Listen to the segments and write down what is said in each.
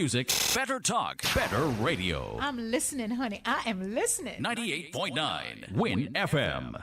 music, better talk, better radio. I'm listening, honey. I am listening. 98.9 Win FM.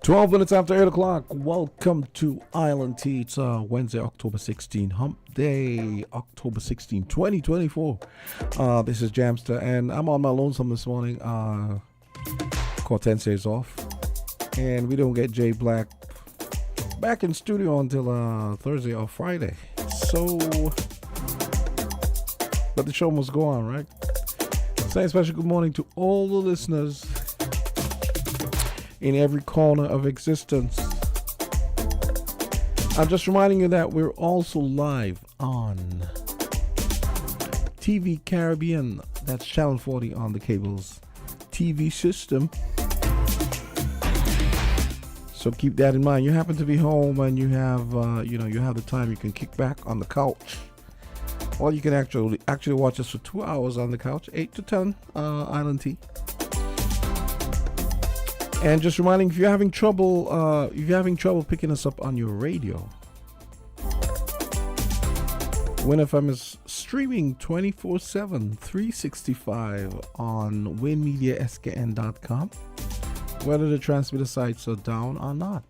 Twelve minutes after 8 o'clock. Welcome to Island Tea. It's Wednesday, October 16, Hump Day, October 16, 2024. This is Jamsta, and I'm on my lonesome this morning. Kortensia is off, and we don't get Jay Black back in studio until Thursday or Friday. So, but the show must go on, right? Say a special good morning to all the listeners in every corner of existence. I'm just reminding you that we're also live on TV Caribbean. That's Channel 40 on the cable's TV system. So keep that in mind. You happen to be home and you have, you have the time. You can kick back on the couch, or you can actually watch us for 2 hours on the couch, 8 to 10, Island Tea. And just reminding, if you're having trouble picking us up on your radio, Win FM is streaming 24/7, 365 on winmediaskn.com, whether the transmitter sites are down or not.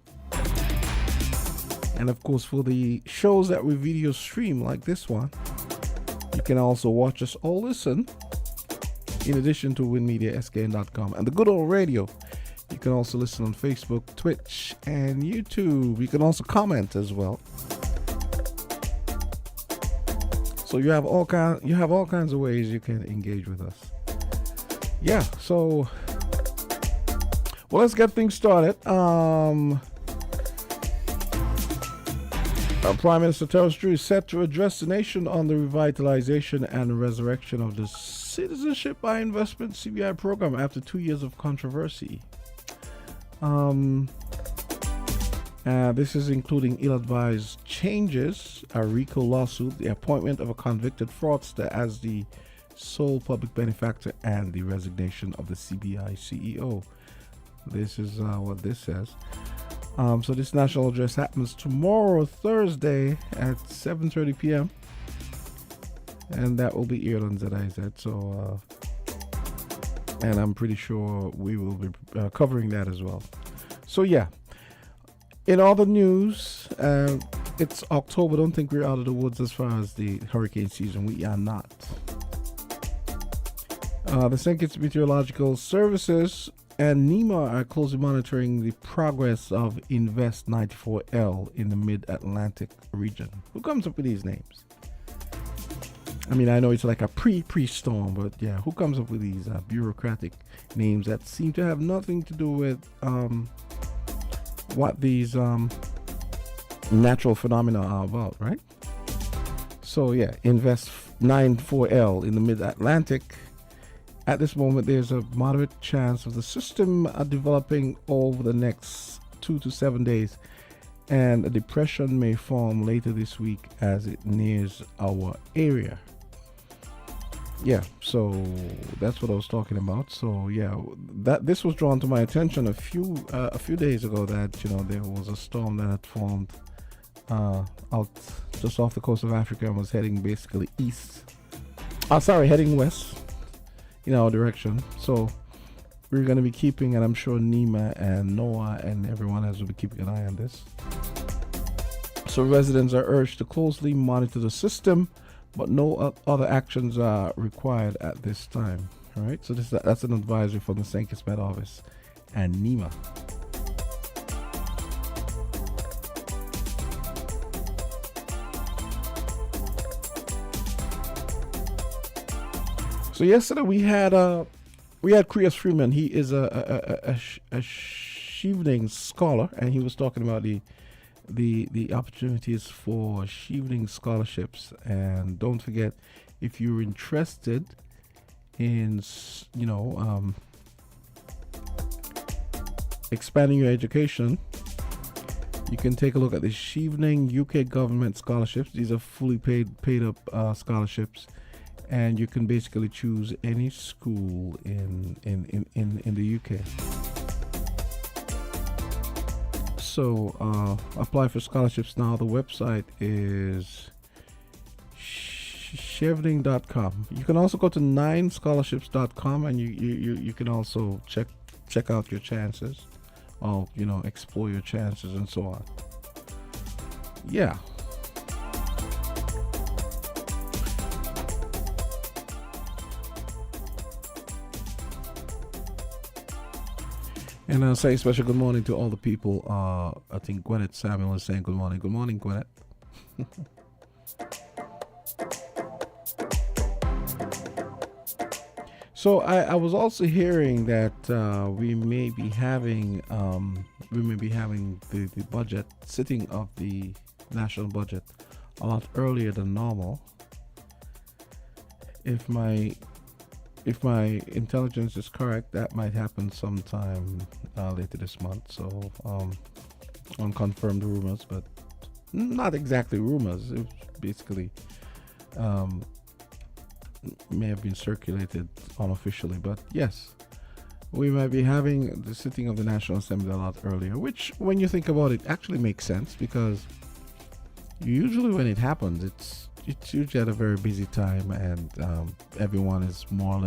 And of course, for the shows that we video stream like this one, You can also watch us or listen in addition to winmediaskn.com and the good old radio. You can also listen on Facebook, Twitch, and YouTube. You can also comment as well. So you have all kinds of ways you can engage with us. Yeah, so well, let's get things started. Prime Minister Terence Drew is set to address the nation on the revitalization and resurrection of the Citizenship by Investment CBI program after 2 years of controversy. This is including ill-advised changes, a RICO lawsuit, the appointment of a convicted fraudster as the sole public benefactor, and the resignation of the CBI CEO. This is what this says. So this national address happens tomorrow, Thursday, at 7:30 p.m. And that will be aired on ZIZ. So, and I'm pretty sure we will be covering that as well. So yeah, in all the news, it's October. Don't think we're out of the woods as far as the hurricane season. We are not. The St. Kitts Meteorological Services and NEMA are closely monitoring the progress of Invest 94L in the Mid-Atlantic region. Who comes up with these names? I mean, I know it's like a pre-storm, but yeah, who comes up with these bureaucratic names that seem to have nothing to do with what these natural phenomena are about, right? So yeah, Invest 94L in the Mid-Atlantic. At this moment, there's a moderate chance of the system developing over the next 2 to 7 days, and a depression may form later this week as it nears our area. Yeah, so that's what I was talking about. So yeah, that this was drawn to my attention a few days ago, that there was a storm that had formed out just off the coast of Africa and was heading basically heading west in our direction. So we're going to be keeping, and I'm sure Nima and Noah and everyone else will be keeping an eye on this. So residents are urged to closely monitor the system, but no other actions are required at this time. All right, so that's an advisory from the St. Kitts Met Office and NEMA. So yesterday we had Chris Freeman. He is a Shevening scholar, and he was talking about the opportunities for Shevening scholarships. And don't forget, if you're interested in expanding your education, you can take a look at the Shevening UK government scholarships. These are fully paid up scholarships. And you can basically choose any school in the UK. So apply for scholarships now. The website is chevening.com. You can also go to 9scholarships.com, and you can also check out your chances, or explore your chances and so on. Yeah. And I'll say a special good morning to all the people. I think Gwyneth Samuel is saying good morning. Good morning, Gwyneth. So I was also hearing that we may be having the budget sitting of the national budget a lot earlier than normal. If my intelligence is correct, that might happen sometime later this month. So unconfirmed rumors, but not exactly rumors. It basically may have been circulated unofficially. But yes, we might be having the sitting of the National Assembly a lot earlier, which, when you think about it, actually makes sense, because usually when it happens, it's usually at a very busy time, and everyone is more or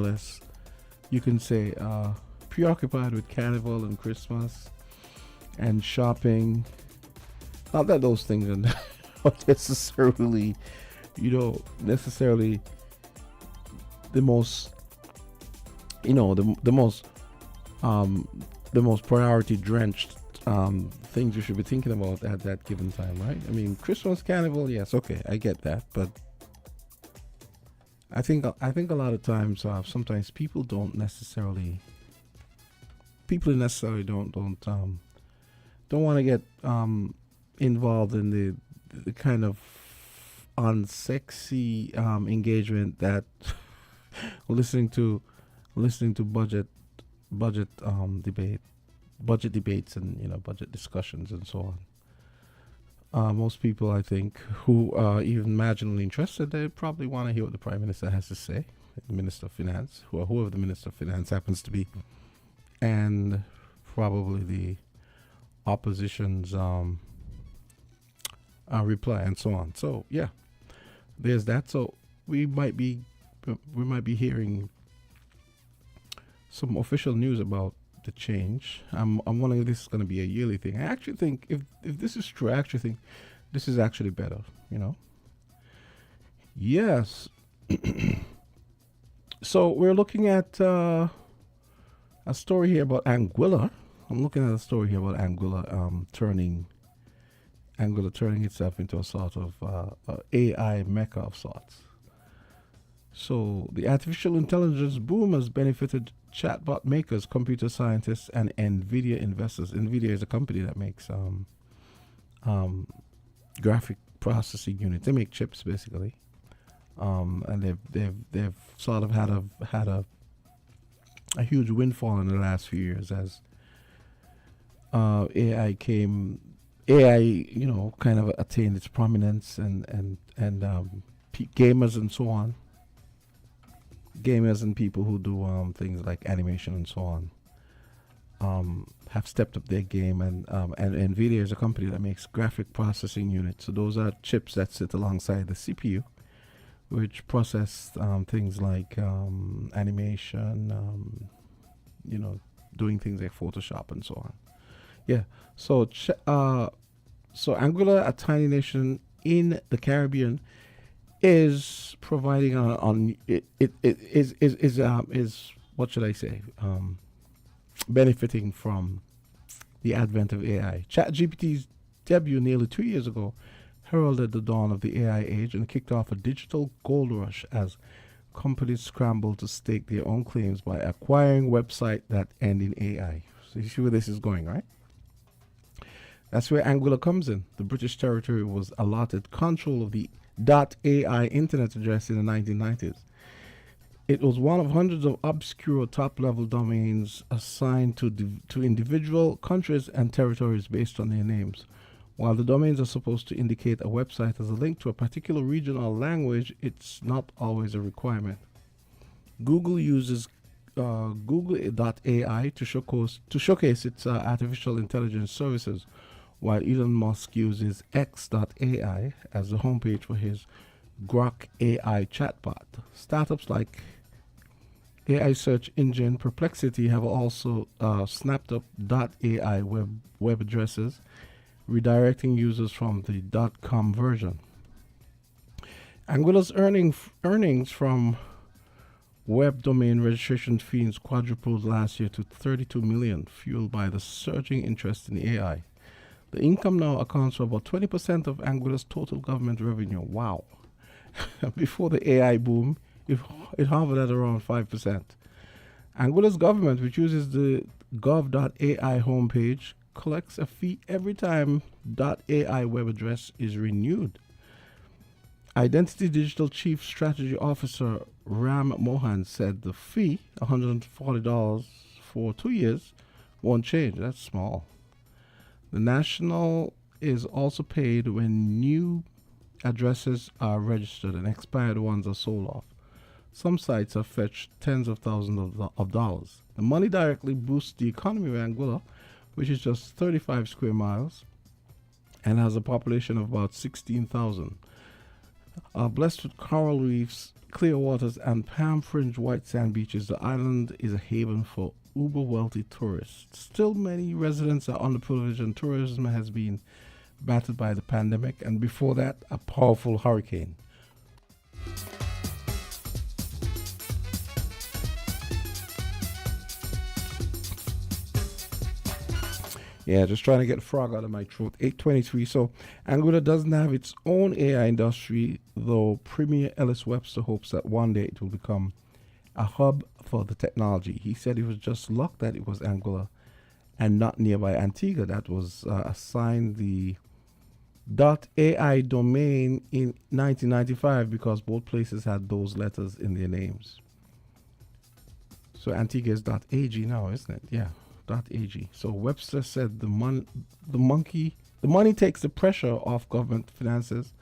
less, you can say, preoccupied with Carnival and Christmas and shopping. Not that those things are not necessarily necessarily the most, um, the most priority drenched things you should be thinking about at that given time, right? I mean, Christmas carnival, yes, okay, I get that, but I think a lot of times, sometimes people necessarily don't want to get involved in the kind of unsexy engagement that listening to budget debates and budget discussions and so on. Most people, I think, who are even marginally interested, they probably want to hear what the Prime Minister has to say, the Minister of Finance, whoever the Minister of Finance happens to be, and probably the opposition's reply and so on. So yeah, there's that. So we might be hearing some official news about the change. I'm wondering if this is going to be a yearly thing. I actually think if this is true, I actually think this is actually better. Yes. So we're looking at a story here about Anguilla. I'm looking at a story here about Anguilla turning itself into a sort of AI mecca of sorts. So the artificial intelligence boom has benefited chatbot makers, computer scientists, and Nvidia investors. Nvidia is a company that makes graphic processing units. They make chips basically, and they've sort of had a huge windfall in the last few years as AI kind of attained its prominence and gamers and so on. Gamers and people who do things like animation and so on have stepped up their game, and Nvidia is a company that makes graphic processing units. So those are chips that sit alongside the CPU, which process things like animation, doing things like Photoshop and so on. Yeah. So Anguilla, a tiny nation in the Caribbean, is providing is what should I say? Benefiting from the advent of AI. ChatGPT's debut nearly 2 years ago heralded the dawn of the AI age and kicked off a digital gold rush as companies scrambled to stake their own claims by acquiring websites that end in AI. So you see where this is going, right? That's where Anguilla comes in. The British territory was allotted control of the .ai internet address in the 1990s. It was one of hundreds of obscure top-level domains assigned to individual countries and territories based on their names. While the domains are supposed to indicate a website as a link to a particular region or language, it's not always a requirement. Google uses Google.ai to showcase its artificial intelligence services, while Elon Musk uses X.ai as the homepage for his Grok AI chatbot. Startups like AI search engine Perplexity have also snapped up .ai web addresses, redirecting users from the .com version. Anguilla's earnings from web domain registration fees quadrupled last year to 32 million, fueled by the surging interest in AI. The income now accounts for about 20% of Anguilla's total government revenue. Wow. Before the AI boom, it hovered at around 5%. Anguilla's government, which uses the gov.ai homepage, collects a fee every time .ai web address is renewed. Identity Digital Chief Strategy Officer Ram Mohan said the fee, $140 for 2 years, won't change. That's small. The national is also paid when new addresses are registered and expired ones are sold off. Some sites have fetched tens of thousands of dollars. The money directly boosts the economy of Anguilla, which is just 35 square miles and has a population of about 16,000. Blessed with coral reefs, clear waters, and palm-fringed white sand beaches, the island is a haven for uber-wealthy tourists. Still, many residents are underprivileged, and tourism has been battered by the pandemic, and before that, a powerful hurricane. Yeah, just trying to get the frog out of my throat. 8:23. So Anguilla doesn't have its own AI industry, though Premier Ellis Webster hopes that one day it will become a hub for the technology. He said it was just luck that it was Anguilla and not nearby Antigua that was assigned the .ai domain in 1995 because both places had those letters in their names. So Antigua is .ag now, isn't it? Yeah, .ag. So Webster said the money takes the pressure off government finances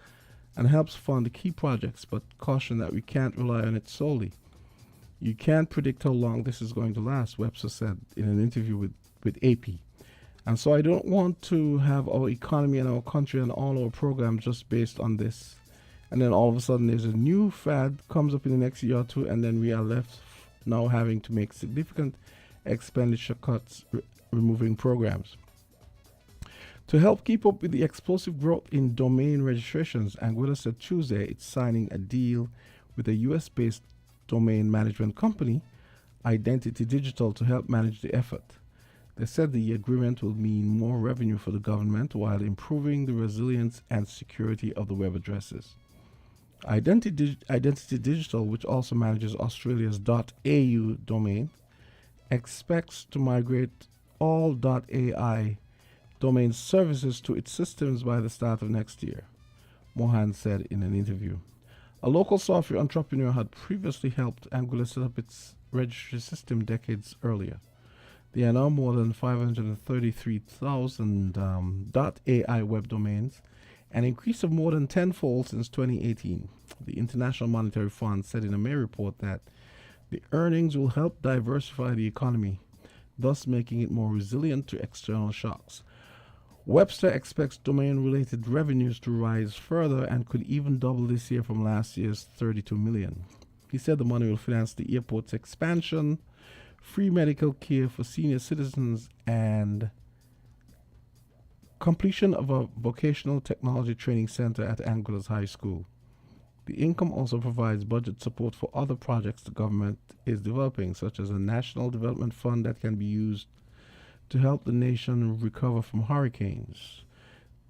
and helps fund the key projects, but caution that we can't rely on it solely. You can't predict how long this is going to last, Webster said in an interview with AP. And so I don't want to have our economy and our country and all our programs just based on this. And then all of a sudden there's a new fad comes up in the next year or two, and then we are left now having to make significant expenditure cuts, removing programs. To help keep up with the explosive growth in domain registrations, Anguilla said Tuesday it's signing a deal with a US-based domain management company, Identity Digital, to help manage the effort. They said the agreement will mean more revenue for the government while improving the resilience and security of the web addresses. Identity Digital, which also manages Australia's .au domain, expects to migrate all .ai domain services to its systems by the start of next year, Mohan said in an interview. A local software entrepreneur had previously helped Anguilla set up its registry system decades earlier. There are now more than 533,000 .ai web domains, an increase of more than tenfold since 2018. The International Monetary Fund said in a May report that the earnings will help diversify the economy, thus making it more resilient to external shocks. Webster expects domain-related revenues to rise further and could even double this year from last year's $32 million. He said the money will finance the airport's expansion, free medical care for senior citizens, and completion of a vocational technology training center at Anguilla's high school. The income also provides budget support for other projects the government is developing, such as a national development fund that can be used to help the nation recover from hurricanes.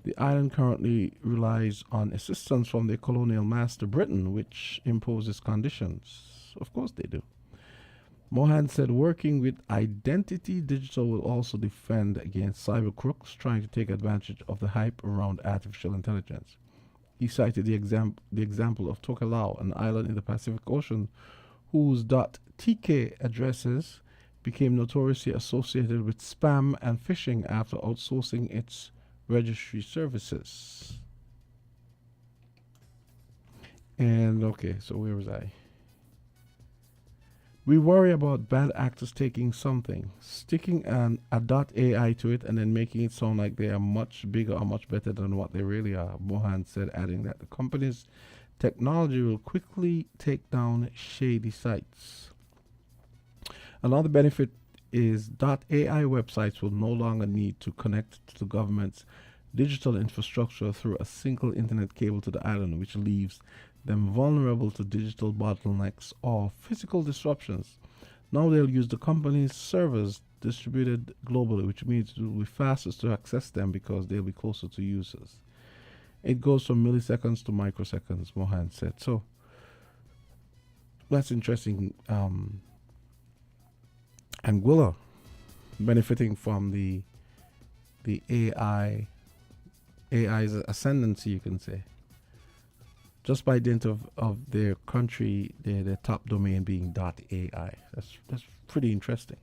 The island currently relies on assistance from their colonial master Britain, which imposes conditions. Of course they do. Mohan said working with Identity Digital will also defend against cyber crooks trying to take advantage of the hype around artificial intelligence. He cited the example of Tokelau, an island in the Pacific Ocean whose .tk addresses became notoriously associated with spam and phishing after outsourcing its registry services. And okay, so where was I? We worry about bad actors taking something, sticking a .ai to it, and then making it sound like they are much bigger or much better than what they really are, Mohan said, adding that the company's technology will quickly take down shady sites. Another benefit is .ai websites will no longer need to connect to the government's digital infrastructure through a single internet cable to the island, which leaves them vulnerable to digital bottlenecks or physical disruptions. Now they'll use the company's servers distributed globally, which means it will be faster to access them because they'll be closer to users. It goes from milliseconds to microseconds, Mohan said. So that's interesting. Anguilla benefiting from the AI's ascendancy, you can say, just by dint of their country, their top domain being .ai. That's pretty interesting.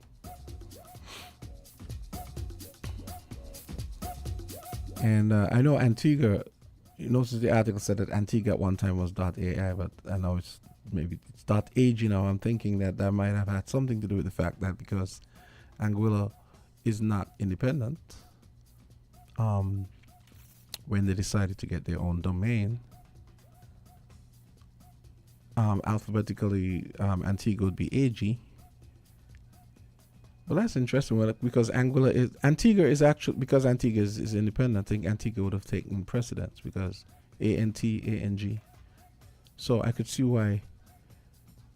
And I know Antigua, you notice the article said that Antigua at one time was .ai, but I know it's .ag now. I'm thinking that might have had something to do with the fact that because Anguilla is not independent, when they decided to get their own domain, alphabetically, Antigua would be AG. Well, that's interesting. Well, because Antigua is independent, I think Antigua would have taken precedence because ANG. So I could see why.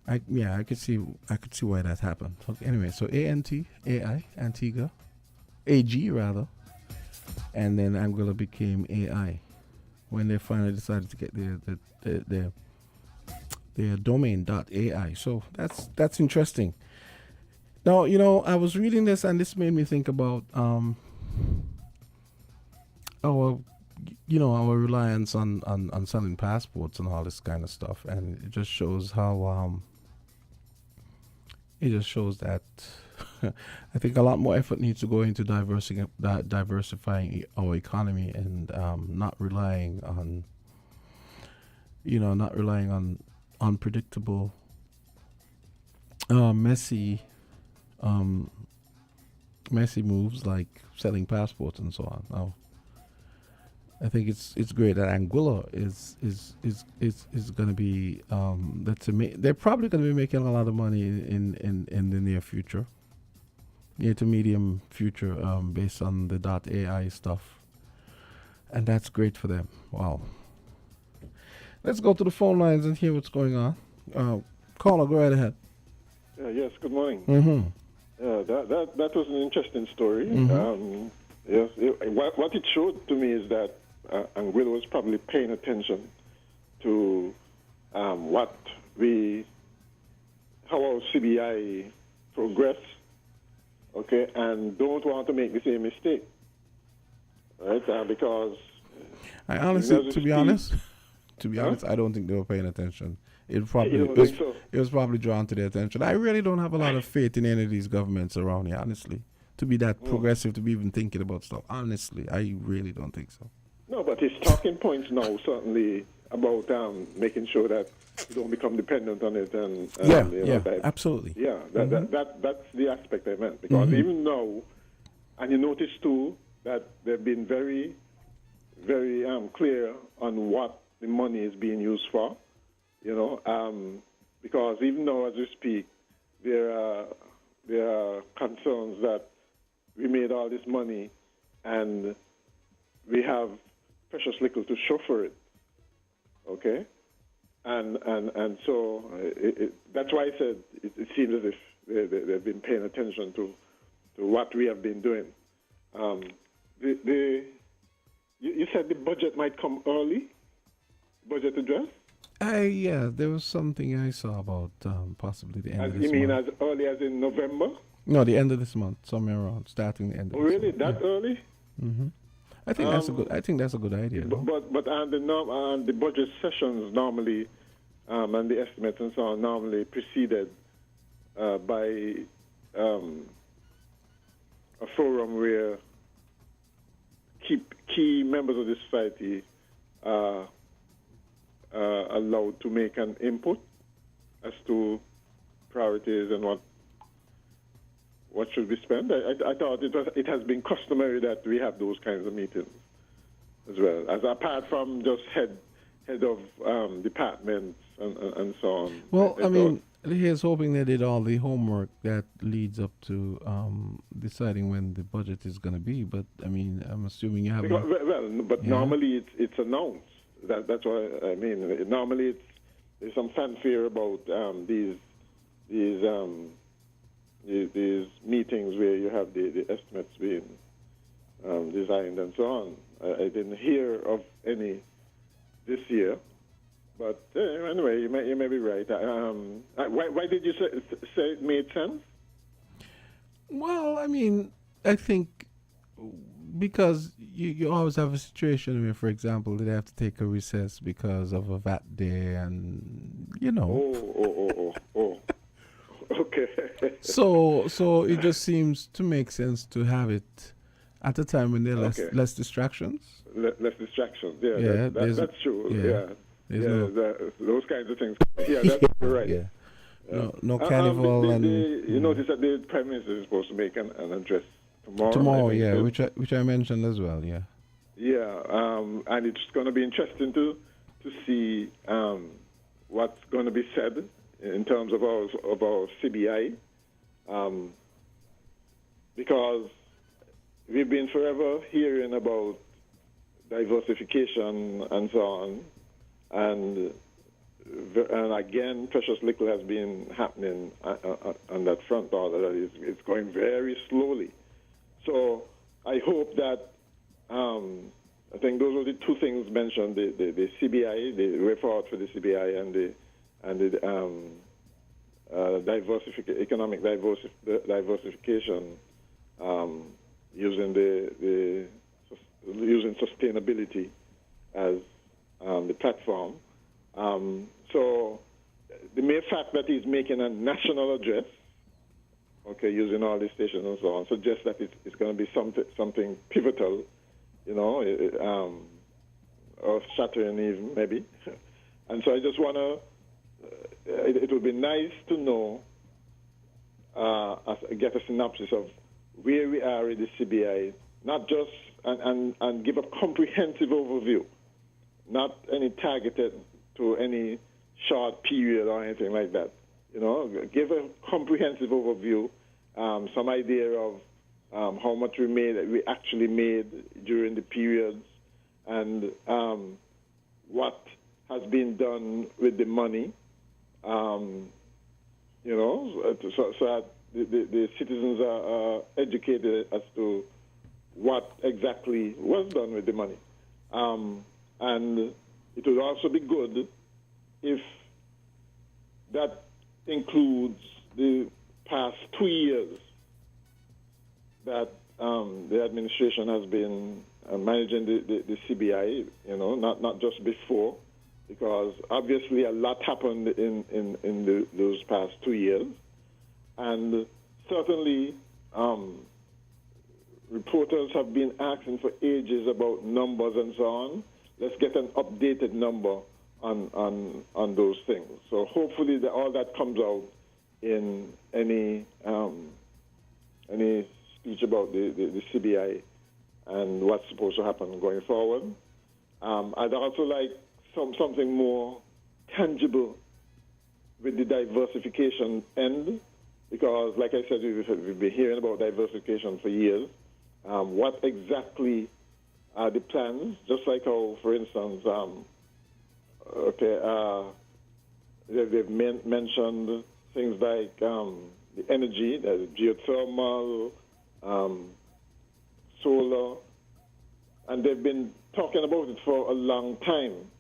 I could see why that happened. Okay, anyway, so AI, Antigua, AG rather, and then Anguilla became AI when they finally decided to get their domain .ai. So that's interesting. Now, I was reading this, and this made me think about our our reliance on selling passports and all this kind of stuff, and it just shows how it just shows that I think a lot more effort needs to go into diversifying our economy, and not relying on unpredictable, messy moves like selling passports and so on. Now, I think it's great that Anguilla is going to be they're probably going to be making a lot of money in the near future, near to medium future, based on the .ai stuff, and that's great for them. Wow. Let's go to the phone lines and hear what's going on. Caller, go right ahead. Yes. Good morning. Mm-hmm. That was an interesting story. Mm-hmm. Yes. What it showed to me is that Anguilla was probably paying attention to how our CBI progress, okay, and don't want to make the same mistake, right? Because I honestly, to be honest, I don't think they were paying attention. It was probably drawn to their attention. I really don't have a lot of faith in any of these governments around here, honestly, to be that progressive, to be even thinking about stuff. Honestly, I really don't think so. No, but his talking points now certainly about making sure that you don't become dependent on it, and absolutely. Yeah, that's the aspect I meant, because even now, and you notice too that they've been very, very clear on what the money is being used for. Because even now as we speak, there are concerns that we made all this money and we have precious little to show for it. Okay, and so that's why I said it seems as if they've been paying attention to what we have been doing. You said the budget might come early. Budget address? There was something I saw about possibly the end of this month. You mean as early as in November? No, the end of this month, somewhere around, starting the end of this really? month. That early? Mm-hmm. I think that's a good idea. But the budget sessions normally, and the estimates and so on, normally preceded by a forum where key members of the society are allowed to make an input as to priorities and what should be spent. I thought it has been customary that we have those kinds of meetings as well, as apart from just head of departments and so on. Well, I mean, here's hoping they did all the homework that leads up to deciding when the budget is going to be. But I mean, I'm assuming you have. Normally it's announced. That's what I mean. Normally there's some fanfare about these meetings where you have the estimates being designed and so on. I didn't hear of any this year, but anyway, you may be right. Why did you say it made sense? Well, I mean, I think because you always have a situation where, for example, they have to take a recess because of a VAT day, and Oh. Okay. So it just seems to make sense to have it at a time when there are less distractions. Less distractions. Yeah, that's true. Those kinds of things. Yeah, that's right. Yeah. No carnival you notice that the Prime Minister is supposed to make an address tomorrow. Tomorrow, which I mentioned as well. Yeah. Yeah, and it's going to be interesting to see what's going to be said in terms of our CBI, because we've been forever hearing about diversification and so on, and again, precious little has been happening on that front. All that it's going very slowly. So I hope that I think those were the two things mentioned: the CBI, the way forward for the CBI, and the economic diversification, using sustainability as the platform. So the mere fact that he's making a national address, okay, using all these stations and so on, suggests that it's going to be something pivotal, or shattering even, maybe. And so I just want to, it would be nice to know, get a synopsis of where we are in the CBI, not just, and give a comprehensive overview, not any targeted to any short period or anything like that. Give a comprehensive overview, some idea of how much we actually made during the periods, and what has been done with the money. So that the citizens are educated as to what exactly was done with the money. And it would also be good if that includes the past 2 years that the administration has been managing the CBI, not just before, because obviously a lot happened in those past 2 years. And certainly reporters have been asking for ages about numbers and so on. Let's get an updated number on those things. So hopefully all that comes out in any speech about the CBI and what's supposed to happen going forward. I'd also like something more tangible with the diversification end, because, like I said, we've been hearing about diversification for years. What exactly are the plans? Just like how, for instance, they've mentioned things like the energy, the geothermal, solar, and they've been talking about it for a long time.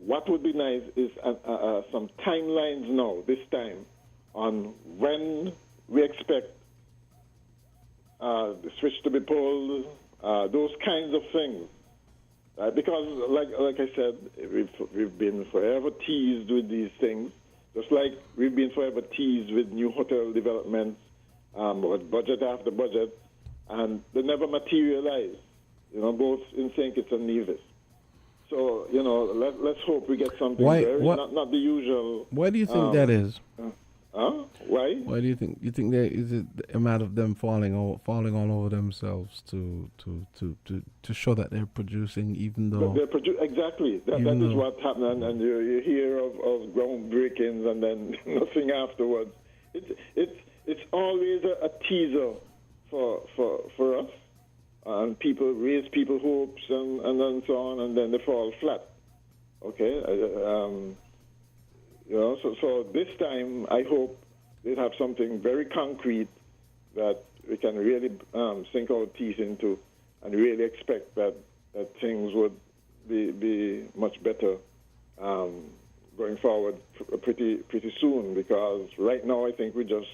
What would be nice is some timelines now, this time, on when we expect the switch to be pulled, those kinds of things. Because, like I said, we've been forever teased with these things, just like we've been forever teased with new hotel developments, budget after budget, and they never materialize, both in St. Kitts and Nevis. So, let's hope we get something there. Not the usual. Why do you think that is? Why? Why do you think? You think is it a matter of them falling all over themselves to show that they're producing, even though exactly that is what happened, and you hear of groundbreakings and then nothing afterwards. It's always a teaser for us, and people raise people's hopes and then so on, and then they fall flat. Okay. So this time I hope they'll have something very concrete that we can really sink our teeth into, and really expect that things would be much better going forward pretty soon. Because right now I think we're just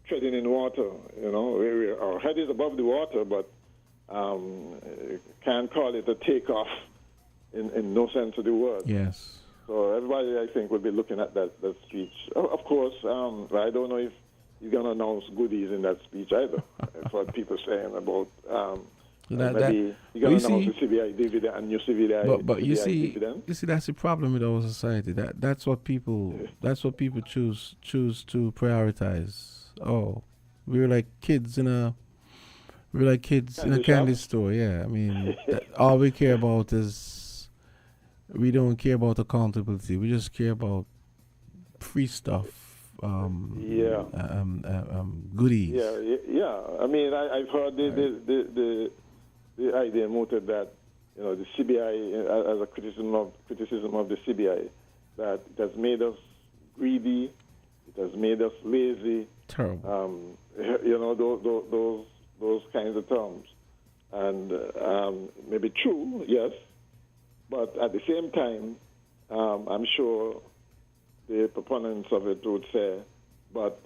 treading in water. Our head is above the water, but can't call it a takeoff in no sense of the word. Yes. So everybody, I think, will be looking at that speech. Of course, I don't know if you're going to announce goodies in that speech either. That's what people are saying about maybe you're going to announce the CBI dividend and new CBI. But you see, dividend. That's the problem with our society. That's what people choose to prioritize. Oh, we're like kids in a candy store. Yeah, I mean, all we care about is. We don't care about accountability. We just care about free stuff. Goodies. Yeah. I mean, I've heard the idea mooted that the CBI as a criticism of the CBI, that it has made us greedy, it has made us lazy. Terrible. Those kinds of terms. and maybe true, yes, but at the same time, I'm sure the proponents of it would say, but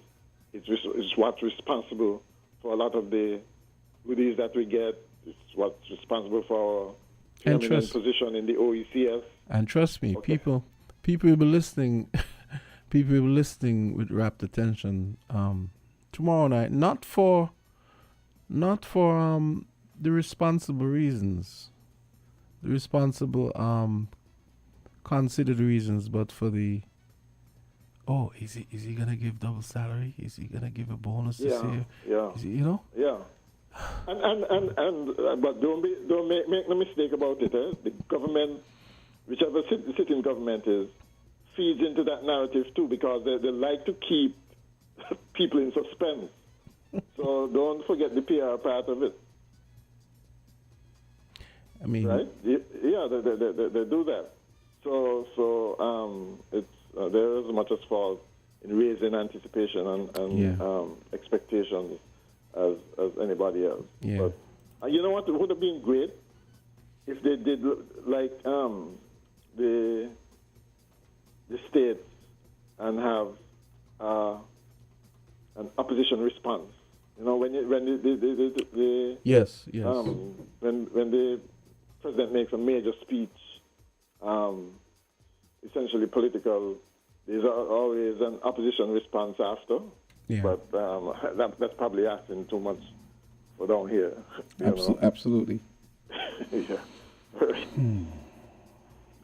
it's what's responsible for a lot of the goodies that we get. It's what's responsible for our preeminent position in the OECS. And trust me, Okay. people will be listening. People will be listening with rapt attention tomorrow night. Not for the responsible reasons, the responsible considered reasons, but for the is he gonna give double salary? Is he gonna give a bonus this year? Yeah. Is he, Yeah. But don't make no mistake about it. The government, whichever sitting government is, feeds into that narrative too, because they like to keep people in suspense. So don't forget the PR part of it. I mean, right? Yeah, they do that. So it's there is as much as fault in raising anticipation and expectations as anybody else. Yeah. But you know what? It would have been great if they did like the states and have an opposition response. You know, when the yes. When the president makes a major speech, essentially political, there's always an opposition response after. Yeah. But that's probably asking too much for down here. Absolutely. Yeah.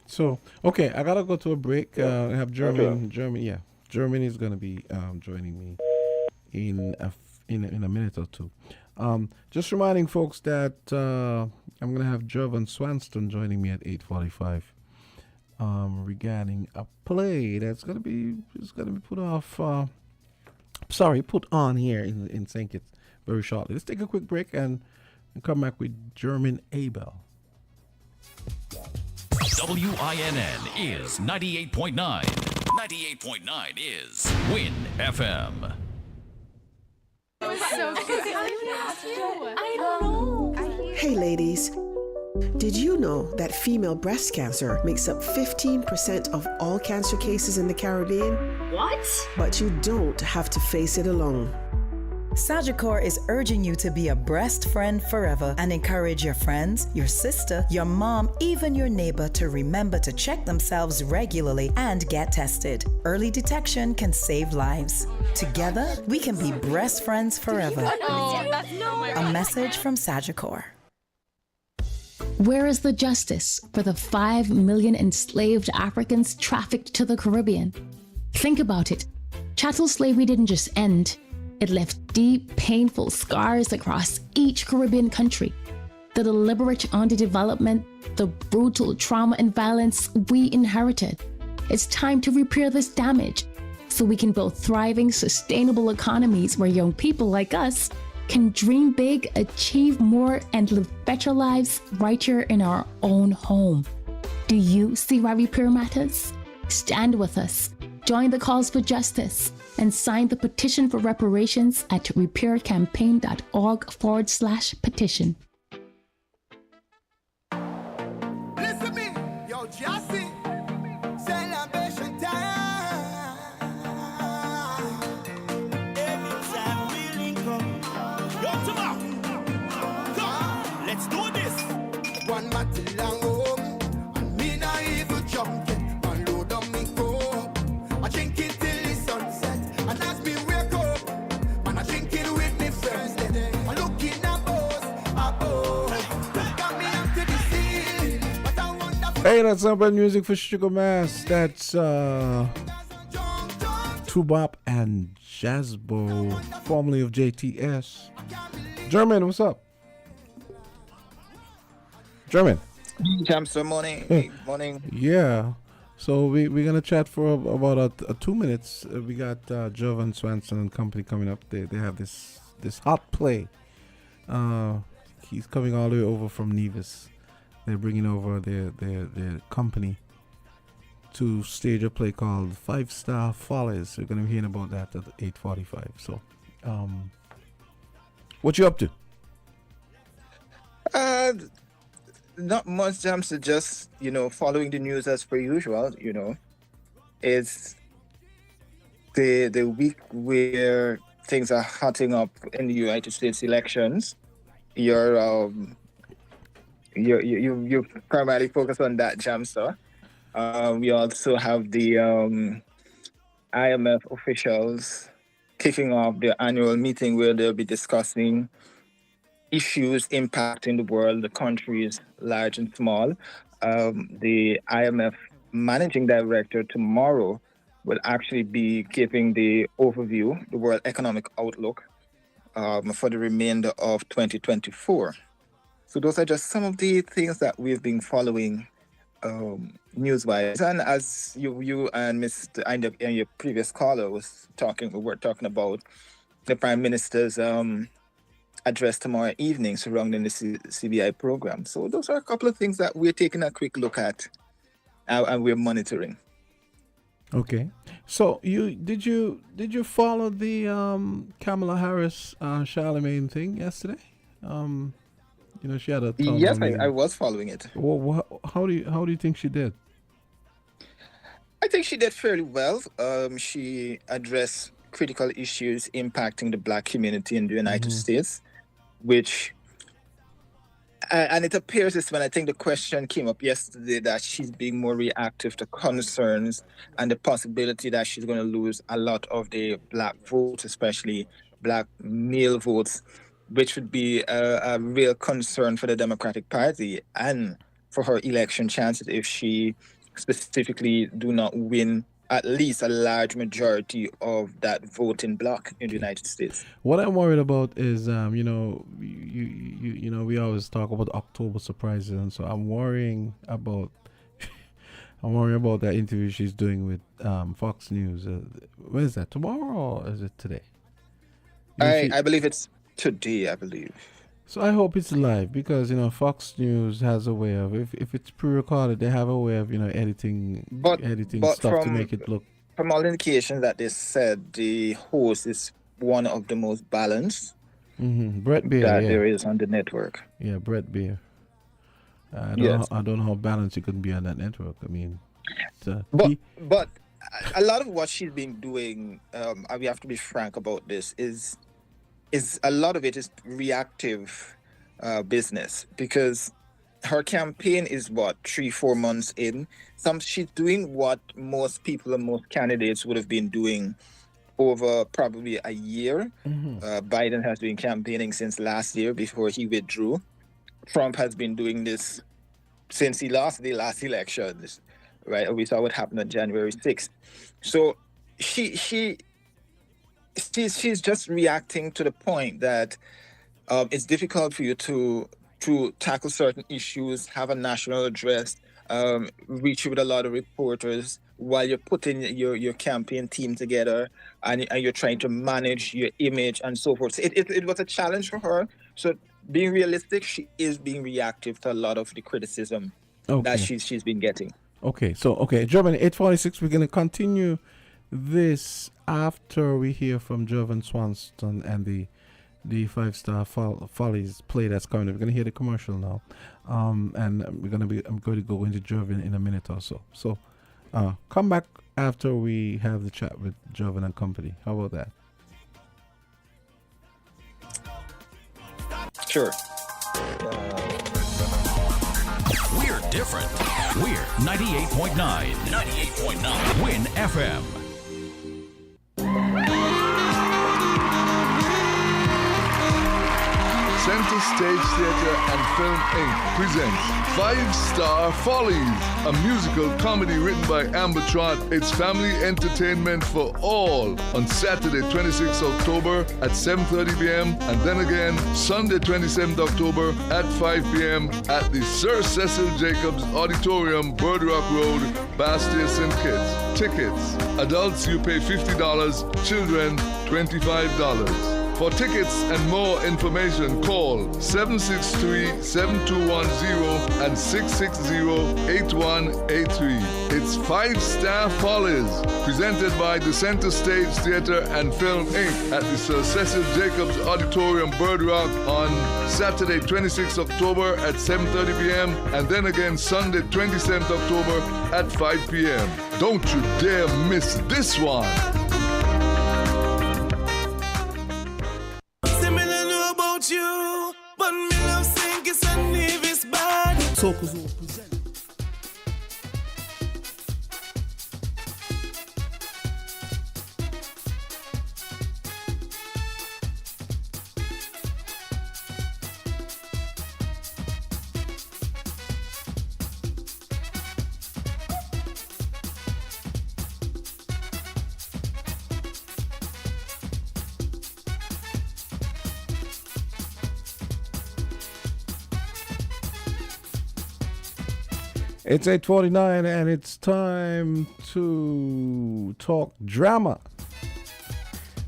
So, okay, I gotta go to a break. I have German. Okay. Germany is gonna be joining me in a minute or two. Just reminding folks that I'm gonna have Jovan Swanston joining me at 8:45 regarding a play that's gonna be put on here in St. Kitts very shortly. Let's take a quick break and come back with German Abel. WINN is 98.9. 98.9 is Win FM. So cute. I don't know. Hey, ladies. Did you know that female breast cancer makes up 15% of all cancer cases in the Caribbean? What? But you don't have to face it alone. Sagicor is urging you to be a breast friend forever and encourage your friends, your sister, your mom, even your neighbor to remember to check themselves regularly and get tested. Early detection can save lives. Together, we can be breast friends forever. A message from Sagicor. Where is the justice for the 5 million enslaved Africans trafficked to the Caribbean? Think about it. Chattel slavery didn't just end. It left deep, painful scars across each Caribbean country. The deliberate underdevelopment, the brutal trauma and violence we inherited. It's time to repair this damage so we can build thriving, sustainable economies where young people like us can dream big, achieve more, and live better lives right here in our own home. Do you see why repair matters? Stand with us. Join the calls for justice and sign the petition for reparations at repaircampaign.org/petition. Listen me, yo, Jassy, celebration time. Anytime we link up, yo, come, let's do this. One matty long home, and me not even jumping. Hey, that's some brand music for Sugar Mass. That's Tubop and Jazzbo, formerly of JTS. German, what's up? German. Jamsta, morning. Morning. Yeah. So we're gonna chat for about 2 minutes. We got Jovan Swanson and company coming up. They have this hot play. He's coming all the way over from Nevis. They're bringing over their company to stage a play called 5 Star Follies. We're going to be hearing about that at 8:45. So, what you up to? Not much, Jamsta, just, following the news as per usual, It's the week where things are hotting up in the United States elections. You primarily focus on that, Jamsta. We also have the IMF officials kicking off their annual meeting where they'll be discussing issues impacting the world, the countries large and small. The IMF managing director tomorrow will actually be giving the overview, the World Economic Outlook, for the remainder of 2024. So those are just some of the things that we've been following news-wise. And as you and Mr. and your previous caller we were talking about the Prime Minister's address tomorrow evening surrounding the CBI program. So those are a couple of things that we're taking a quick look at and we're monitoring. Okay. So did you follow the Kamala Harris Charlemagne thing yesterday? She had a yes, I was following it. Well, how do you think she did? I think she did fairly well. She addressed critical issues impacting the Black community in the United States, which, and it appears as when I think the question came up yesterday that she's being more reactive to concerns and the possibility that she's going to lose a lot of the Black votes, especially Black male votes, which would be a real concern for the Democratic Party and for her election chances if she specifically do not win at least a large majority of that voting bloc in the United States. What I'm worried about is, we always talk about October surprises, and so I'm worrying about that interview she's doing with Fox News. When is that? Tomorrow or is it today? I believe it's today, I believe. So I hope it's live because Fox News has a way of if it's pre-recorded, they have a way of editing stuff to make it look. From all indications that they said, the host is one of the most balanced. Brett Beer that there is on the network. Yeah, Brett Beer. I don't know how balanced it could be on that network. I mean, but a lot of what she's been doing, we have to be frank about this, is a lot of it is reactive business because her campaign is 3-4 months in. She's doing what most people and most candidates would have been doing over probably a year. Biden has been campaigning since last year before he withdrew. Trump has been doing this since he lost the last elections, right? We saw what happened on January 6th. So she's just reacting to the point that it's difficult for you to tackle certain issues, have a national address, reach with a lot of reporters while you're putting your campaign team together and you're trying to manage your image and so forth. So it was a challenge for her. So being realistic, she is being reactive to a lot of the criticism that she's been getting. Germany 846, we're going to continue this after we hear from Jovan Swanston and the 5-star follies play that's coming. We're going to hear the commercial now, and I'm going to go into Jovan in a minute or so. So come back after we have the chat with Jovan and company. How about that? Sure. We're different. We're 98.9. 98.9 Win FM. Center Stage Theatre and Film Inc. presents 5-Star Follies, a musical comedy written by Amber Trott. It's family entertainment for all on Saturday, 26th October at 7:30 p.m. and then again Sunday, 27th October at 5 p.m. at the Sir Cecil Jacobs Auditorium, Bird Rock Road, Bastia, St. Kitts. Tickets. Adults, you pay $50. Children, $25. For tickets and more information, call 763-7210 and 660-8183. It's 5 Star Follies, presented by the Center Stage Theatre and Film Inc. at the Sir Cecil Jacobs Auditorium, Bird Rock on Saturday, 26th October at 7:30 p.m. and then again Sunday, 27th October at 5 p.m. Don't you dare miss this one. Similar know about you, but me love sing it's a Nevis bad. Talkers all present. It's 8:49 and it's time to talk drama.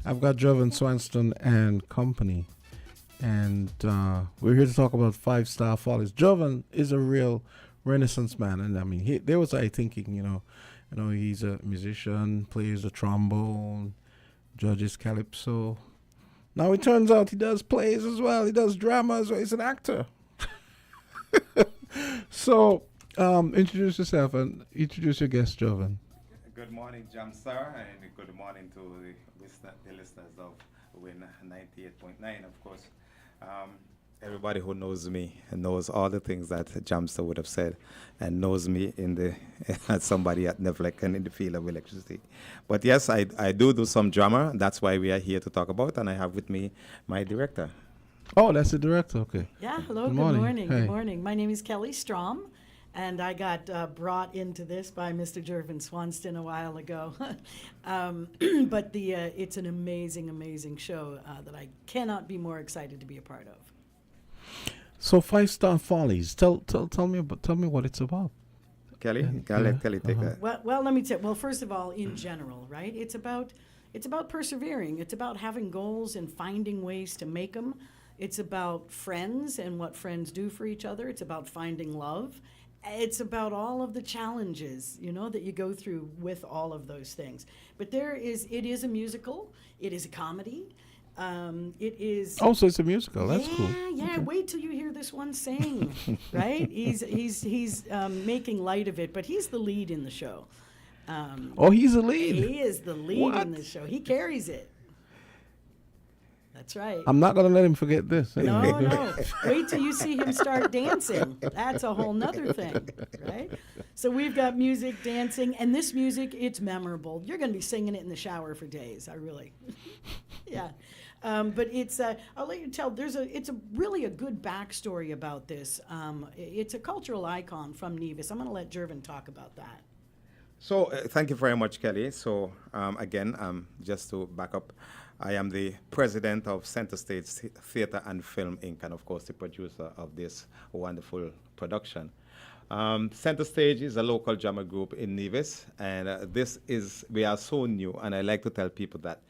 I've got Jovan Swanston and company, and we're here to talk about 5 Star Follies. Jovan is a real Renaissance man, and I mean, there was I thinking, you know, he's a musician, plays the trombone, judges calypso. Now it turns out he does plays as well. He does drama as well. He's an actor. So. Introduce yourself and introduce your guest, Jovan. Good morning, Jamsta, and good morning to the listeners of Win 98.9, of course. Everybody who knows me knows all the things that Jamsta would have said and knows me as somebody at Nevlec and in the field of electricity. But yes, I do some drama. That's why we are here to talk about, and I have with me my director. Oh, that's the director, okay. Yeah, hello, good morning. Hey. Good morning. My name is Kelly Strom. And I got brought into this by Mr. Jovan Swanston a while ago. But it's an amazing, amazing show that I cannot be more excited to be a part of. So 5 Star Follies. Tell me what it's about. Kelly, Kelly, take that. Well, let me tell. Well, first of all, in general, right? It's about persevering. It's about having goals and finding ways to make them. It's about friends and what friends do for each other. It's about finding love. It's about all of the challenges, that you go through with all of those things. But it is a musical. It is a comedy. It is. Oh, so it's a musical. That's cool. Yeah. Okay. Wait till you hear this one sing, right? He's making light of it, but he's the lead in the show. He's the lead. He is the lead in the show. He carries it. That's right. I'm not going to let him forget this. No. Wait till you see him start dancing. That's a whole nother thing, right? So we've got music, dancing, and this music, it's memorable. You're going to be singing it in the shower for days. Yeah. But it's, I'll let you tell, it's really a good backstory about this. It's a cultural icon from Nevis. I'm going to let Jervin talk about that. So thank you very much, Kelly. So again, just to back up, I am the president of Center Stage Theatre and Film Inc., and of course the producer of this wonderful production. Center Stage is a local drama group in Nevis, and we are so new, and I like to tell people that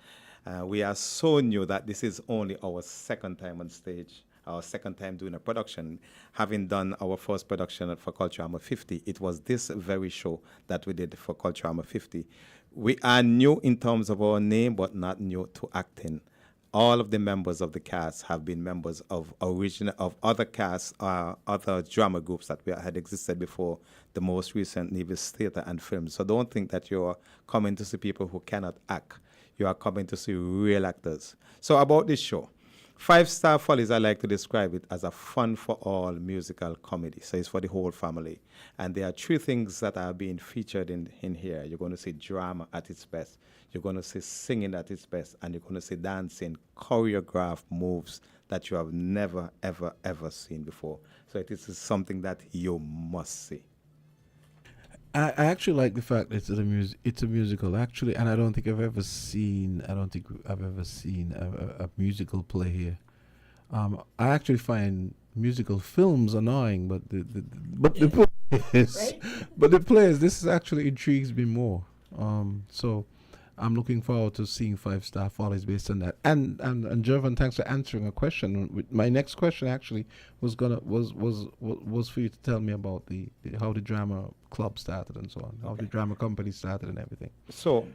we are so new that this is only our second time on stage, our second time doing a production. Having done our first production for Culturama 50, it was this very show that we did for Culturama 50. We are new in terms of our name, but not new to acting. All of the members of the cast have been members of other casts, other drama groups that had existed before the most recent Nevis Theatre and Film. So don't think that you're coming to see people who cannot act. You are coming to see real actors. So about this show, 5 Star Follies, I like to describe it as a fun-for-all musical comedy. So it's for the whole family. And there are 3 things that are being featured in here. You're going to see drama at its best. You're going to see singing at its best. And you're going to see dancing, choreographed moves that you have never, ever, ever seen before. So it is something that you must see. I actually like the fact that it's a musical, actually, and I don't think I've ever seen a musical play here. I actually find musical films annoying, but the players, this actually intrigues me more. So I'm looking forward to seeing Five Star Follies based on that. And Jervin, thanks for answering a question. My next question actually was for you to tell me about the how the drama club started and so on, how the drama company started and everything. So,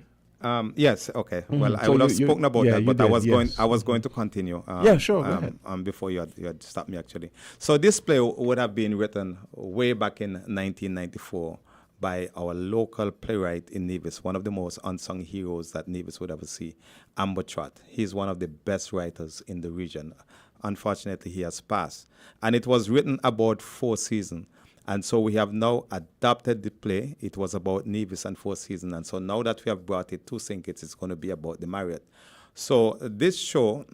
yes, okay. Well, I So would have you- spoken about yeah, that, you but did, I was going to continue. Yeah, sure, go ahead. Before you had stopped me, actually. So this play would have been written way back in 1994 by our local playwright in Nevis, one of the most unsung heroes that Nevis would ever see, Amber Trott. He's one of the best writers in the region. Unfortunately, he has passed. And it was written about Four Seasons. And so we have now adapted the play. It was about Nevis and Four Seasons. And so now that we have brought it to St. Kitts, it's going to be about the Marriott. So this show,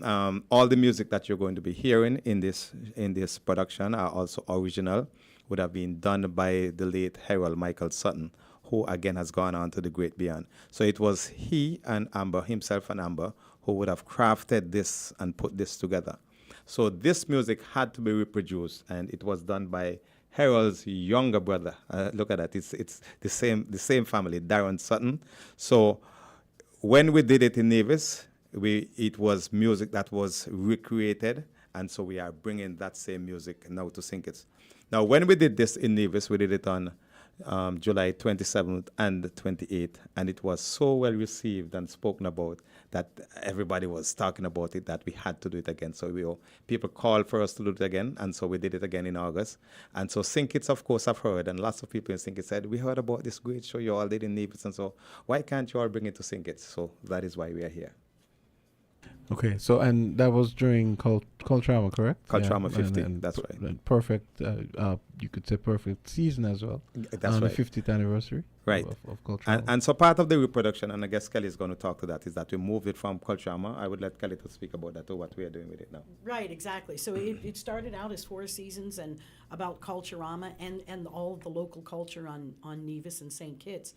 all the music that you're going to be hearing in this production are also original, would have been done by the late Harold Michael Sutton, who again has gone on to the great beyond. So it was he and Amber, himself and Amber, who would have crafted this and put this together. So this music had to be reproduced, and it was done by Harold's younger brother. Look at that, it's the same family, Darren Sutton. So when we did it in Nevis, it was music that was recreated, and so we are bringing that same music now to St. Kitts. Now, when we did this in Nevis, we did it on July 27th and 28th, and it was so well received and spoken about that everybody was talking about it that we had to do it again. So people called for us to do it again, and so we did it again in August. And so St. Kitts, of course, have heard, and lots of people in St. Kitts said, we heard about this great show you all did in Nevis, and so why can't you all bring it to St. Kitts? So that is why we are here. Okay, so and that was during Culturama, correct? Culturama 50, and that's right. And perfect, you could say perfect season as well. That's right. The 50th anniversary. Right. Of Culturama. And so part of the reproduction, and I guess Kelly is going to talk to that, is that we moved it from Culturama. I would let Kelly to speak about that, or what we are doing with it now. Right, exactly. So it started out as Four Seasons and about Culturama and all of the local culture on Nevis and St. Kitts.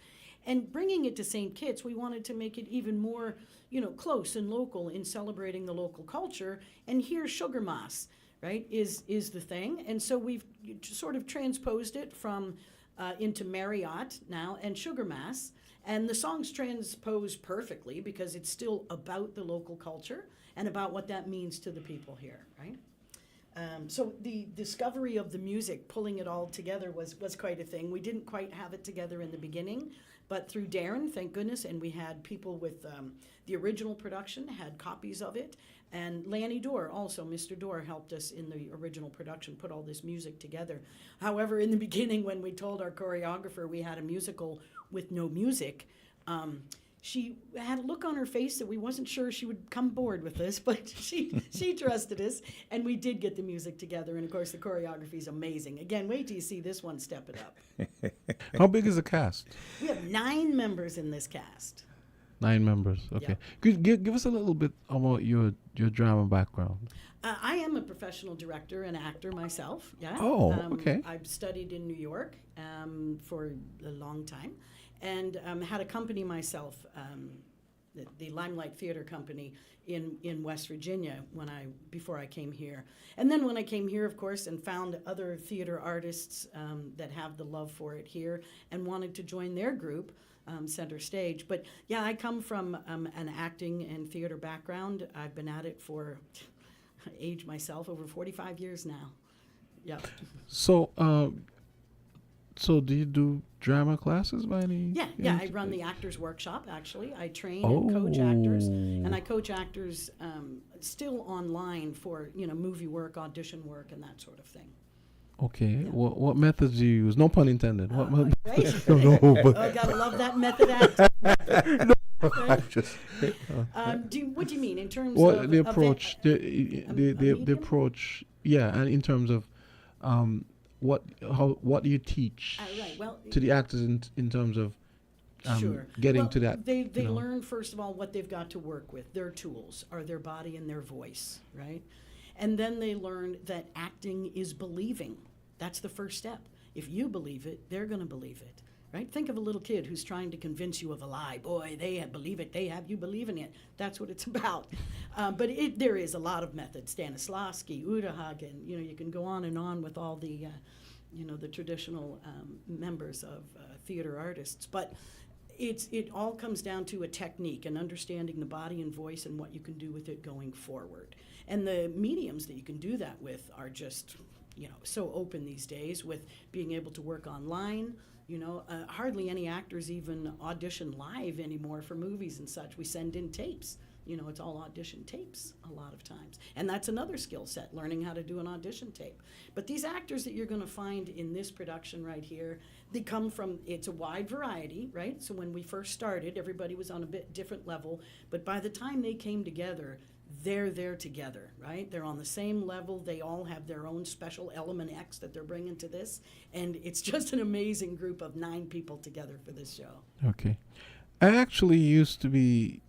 And bringing it to St. Kitts, we wanted to make it even more, close and local in celebrating the local culture. And here, Sugar Mas, right, is the thing. And so we've sort of transposed it from into Marriott now and Sugar Mas. And the songs transpose perfectly because it's still about the local culture and about what that means to the people here, right? So the discovery of the music, pulling it all together was quite a thing. We didn't quite have it together in the beginning, but through Darren, thank goodness, and we had people with the original production, had copies of it, and Lanny Dorr also, Mr. Dorr, helped us in the original production, put all this music together. However, in the beginning, when we told our choreographer we had a musical with no music, she had a look on her face that we wasn't sure she would come aboard with this, but she trusted us, and we did get the music together. And of course, the choreography is amazing. Again, wait till you see this one step it up. How big is the cast? We have 9 members in this cast. 9 members. Okay. Yeah. Could give us a little bit about your drama background. I am a professional director and actor myself. Yeah. Oh, okay. I've studied in New York for a long time. And had a company myself, the Limelight Theater Company in West Virginia before I came here. And then when I came here, of course, and found other theater artists that have the love for it here and wanted to join their group, Center Stage. But yeah, I come from an acting and theater background. I've been at it for, age myself, over 45 years now. Yeah. So, so do you do drama classes by any? Yeah. I run the Actors Workshop, actually. I train and coach actors, and I coach actors still online for movie work, audition work, and that sort of thing. Okay. Yeah. What methods do you use? No pun intended. What right? No, but gotta love that method acting. What do you mean in terms of the approach? The approach. Yeah, and in terms of what do you teach to the actors in terms of getting to that? They learn, first of all, what they've got to work with. Their tools are their body and their voice, right? And then they learn that acting is believing. That's the first step. If you believe it, they're going to believe it, right? Think of a little kid who's trying to convince you of a lie. Boy, they believe it. They have you believing it. That's what it's about. But there is a lot of methods. Stanislavski, Udahagen, you can go on and on with all the, the traditional members of theater artists. But it all comes down to a technique and understanding the body and voice and what you can do with it going forward. And the mediums that you can do that with are just, so open these days with being able to work online. Hardly any actors even audition live anymore for movies and such. We send in tapes. It's all audition tapes a lot of times. And that's another skill set, learning how to do an audition tape. But these actors that you're going to find in this production right here, they come from, it's a wide variety, right? So when we first started, everybody was on a bit different level. But by the time they came together, they're there together, right? They're on the same level. They all have their own special element X that they're bringing to this. And it's just an amazing group of 9 people together for this show. Okay. I actually used to be,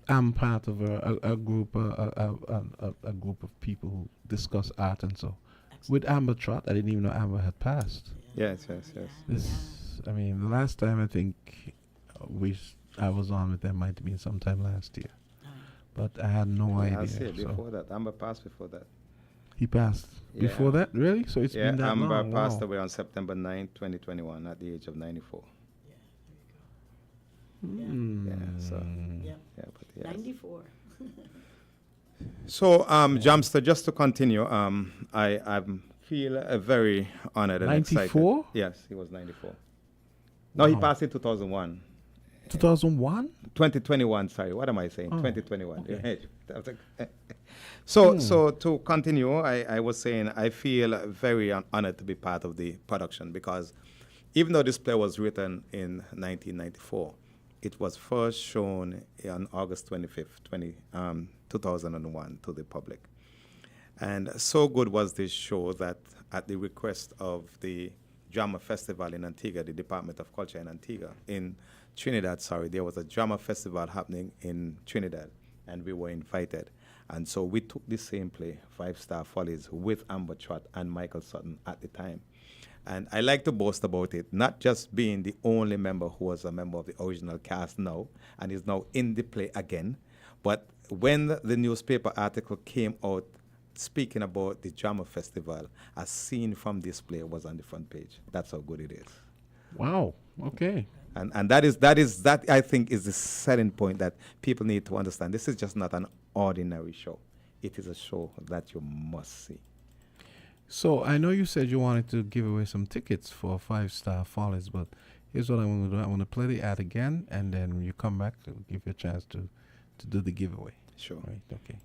I'm part of a group of people who discuss art and so. Excellent. With Amber Trott, I didn't even know Amber had passed. Yes. The last time I think I was on with them might have been sometime last year. But I had no idea. I see. Before that, Amber passed before that. He passed before that, really? So it's been that Amber long. passed away on September 9, 2021, at the age of 94. But 94. So, Jamsta, just to continue, I feel very honored and 94? excited. Yes, he was 94. No, he passed in 2001. 2001? 2021, sorry. What am I saying? 2021. Okay. So to continue, I was saying I feel very honored to be part of the production because even though this play was written in 1994, it was first shown on August 25th, 2001 to the public. And so good was this show that at the request of the Drama Festival in Antigua, the Department of Culture in Antigua, in Trinidad, there was a drama festival happening in Trinidad, and we were invited. And so we took the same play, 5 Star Follies, with Amber Trott and Michael Sutton at the time. And I like to boast about it, not just being the only member who was a member of the original cast now, and is now in the play again, but when the newspaper article came out speaking about the drama festival, a scene from this play was on the front page. That's how good it is. Wow, okay. And that I think is the selling point that people need to understand. This is just not an ordinary show. It is a show that you must see. So I know you said you wanted to give away some tickets for 5 Star Follies, but here's what I want to do. I want to play the ad again, and then when you come back, I'll give you a chance to do the giveaway. Sure. Right, okay.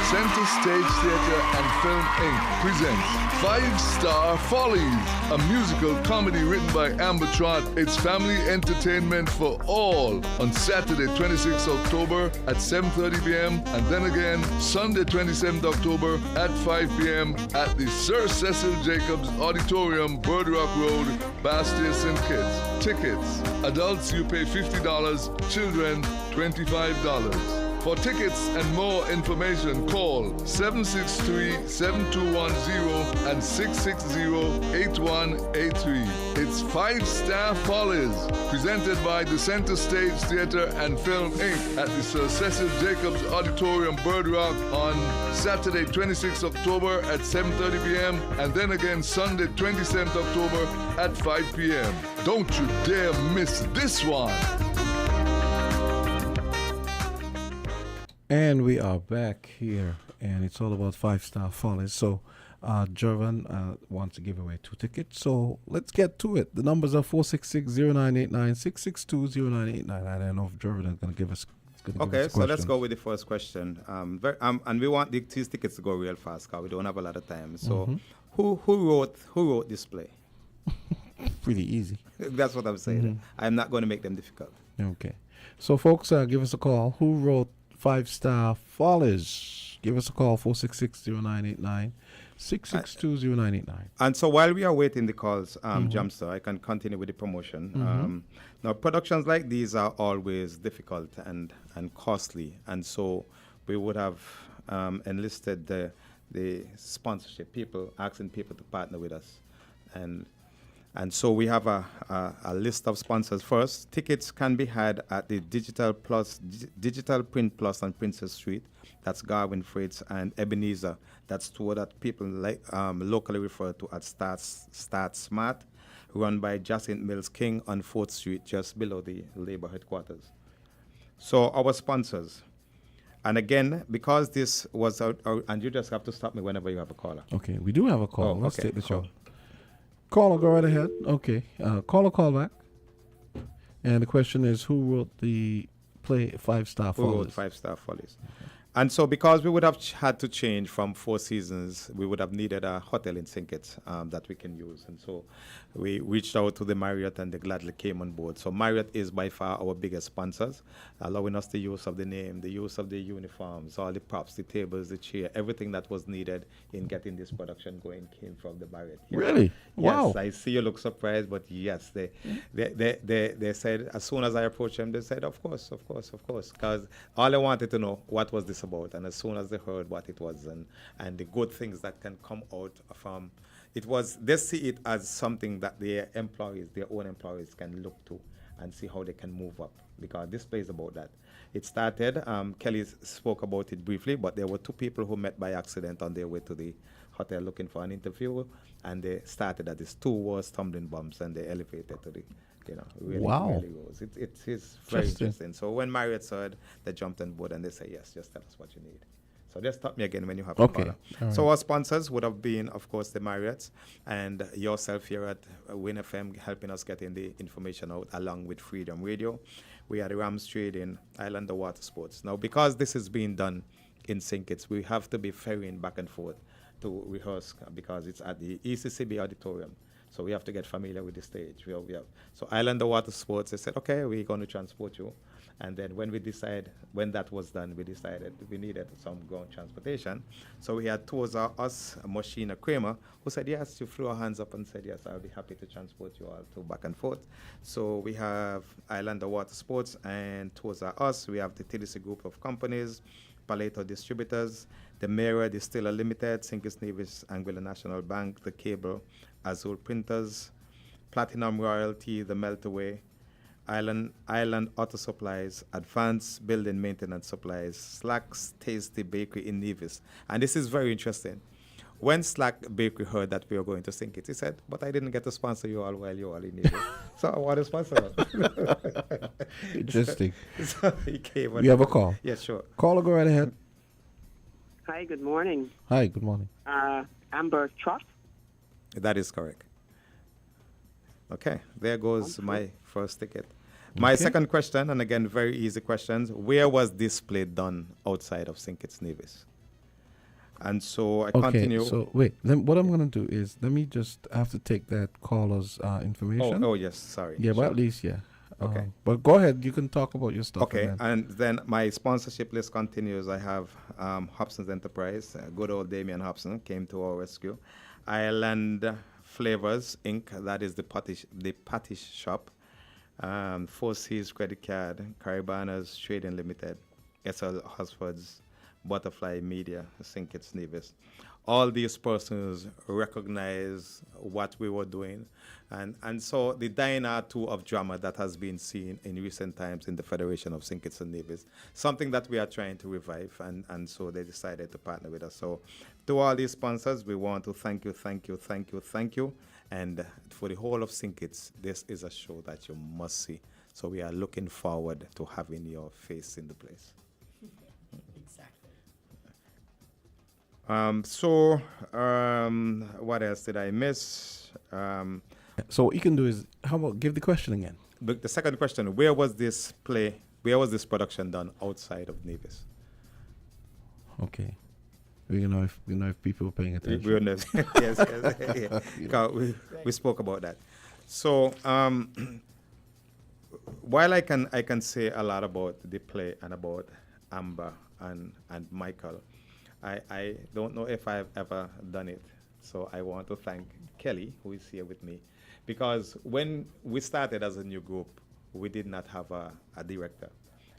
Center Stage Theatre and Film Inc. presents 5 Star Follies, a musical comedy written by Amber Trott. It's family entertainment for all on Saturday, 26th October at 7:30 p.m. and then again Sunday, 27th October at 5 p.m. at the Sir Cecil Jacobs Auditorium, Bird Rock Road, Bastille, St. Kitts. Tickets. Adults, you pay $50. Children, $25. For tickets and more information, call 763-7210 and 660-8183. It's 5 Star Follies, presented by the Center Stage Theatre and Film Inc. at the Sir Cecil Jacobs Auditorium, Bird Rock on Saturday, 26th October at 7:30 p.m. and then again Sunday, 27th October at 5 p.m. Don't you dare miss this one. And we are back here, and it's all about 5 Star Follies. So, Jervin wants to give away 2 tickets. So, let's get to it. The numbers are 466-0989, 662-0989. I don't know if Jervin is going to give us Okay, so let's go with the first question. And we want these tickets to go real fast because we don't have a lot of time. So, who wrote this play? Pretty easy. That's what I'm saying. I'm not going to make them difficult. Okay. So, folks, give us a call. Who wrote 5 Star Follies? Give us a call, 466-0989, 662-0989. And so while we are waiting the calls, Jamsta, I can continue with the promotion. Now, productions like these are always difficult and costly, and so we would have enlisted the sponsorship, asking people to partner with us. And And so we have a list of sponsors. First, tickets can be had at the Digital Print Plus on Princess Street. That's Garwin Freights and Ebenezer. That's two that people locally refer to as Start Smart, run by Jacinth Mills King on 4th Street, just below the labor headquarters. So our sponsors. And again, because this was and you just have to stop me whenever you have a caller. Okay, we do have a call. Oh, Let's okay, take the cool. call. Caller, go right ahead. Okay. Call back. And the question is, who wrote the play Five Star Who wrote Follies? 5 Star Follies? And so because we would have had to change from 4 seasons, we would have needed a hotel in St. Kitts that we can use. And so we reached out to the Marriott, and they gladly came on board. So Marriott is by far our biggest sponsors, allowing us the use of the name, the use of the uniforms, all the props, the tables, the chair, everything that was needed in getting this production going came from the Marriott. Yes. Really? Wow. Yes, I see you look surprised, but yes, they said, as soon as I approached them, they said, of course, because all I wanted to know, what was this about? And as soon as they heard what it was and the good things that can come out from it, was they see it as something that their own employees can look to and see how they can move up, because this play is about that. It started, Kelly spoke about it briefly, but there were 2 people who met by accident on their way to the hotel looking for an interview, and they started at this 2 worst tumbling bumps, and they elevated to the really rose. It's very interesting. So when Marriott heard, they jumped on board and they say, yes, just tell us what you need. So just stop me again when you have a caller. So our sponsors would have been, of course, the Marriotts, and yourself here at Win FM helping us getting the information out along with Freedom Radio. We are the Rams Trading Islander Water Sports. Now, because this is being done in St. Kitts, we have to be ferrying back and forth to rehearse, because it's at the ECCB auditorium. So we have to get familiar with the stage. So Islander Water Sports, they said, okay, we're going to transport you. And then when that was done, we decided we needed some ground transportation. So we had towards us, Machina Kramer, who said, yes, you threw our hands up and said, yes, I'll be happy to transport you all to back and forth. So we have Islander Water Sports, and towards us, we have the TVC group of companies, Paleto Distributors, the Mera Distiller Limited, St. Kitts Nevis, Anguilla National Bank, the Cable, Azul Printers, Platinum Royalty, the Meltaway, Island Auto Supplies, Advanced Building Maintenance Supplies, Slack's Tasty Bakery in Nevis. And this is very interesting. When Slack Bakery heard that we were going to St. Kitts, he said, but I didn't get to sponsor you all while you all in Nevis. So I want to sponsor us. Interesting. So he came. We have a call. Yes, sure. Caller, go right ahead. Hi, good morning. Hi, good morning. Amber Trot. That is correct. Okay, there goes my first ticket. My second question, and again, very easy questions. Where was this play done outside of St. Kitts Nevis? And so I continue. So wait, what I'm going to do is, I have to take that caller's information. Oh, yes, sorry. Yeah, sure. but at least, yeah. Okay. But go ahead, you can talk about your stuff. Okay, and then my sponsorship list continues. I have Hobson's Enterprise, good old Damian Hobson came to our rescue. Island Flavors Inc., that is the patty shop. Four Seas Credit Card, Caribanas Trading Limited, SL Hosfords, Butterfly Media, St. Kitts Nevis. All these persons recognize what we were doing. And so the dying art too of drama that has been seen in recent times in the Federation of St. Kitts and Nevis, something that we are trying to revive, and so they decided to partner with us. So to all these sponsors, we want to thank you. And for the whole of St. Kitts, this is a show that you must see. So we are looking forward to having your face in the place. What else did I miss? So what you can do is, how about give the question again? The second question, where was this production done outside of Nevis? Okay. We know if people are paying attention. Yes. We spoke about that. So while I can say a lot about the play and about Amber and Michael, I don't know if I've ever done it. So I want to thank Kelly, who is here with me, because when we started as a new group, we did not have a director.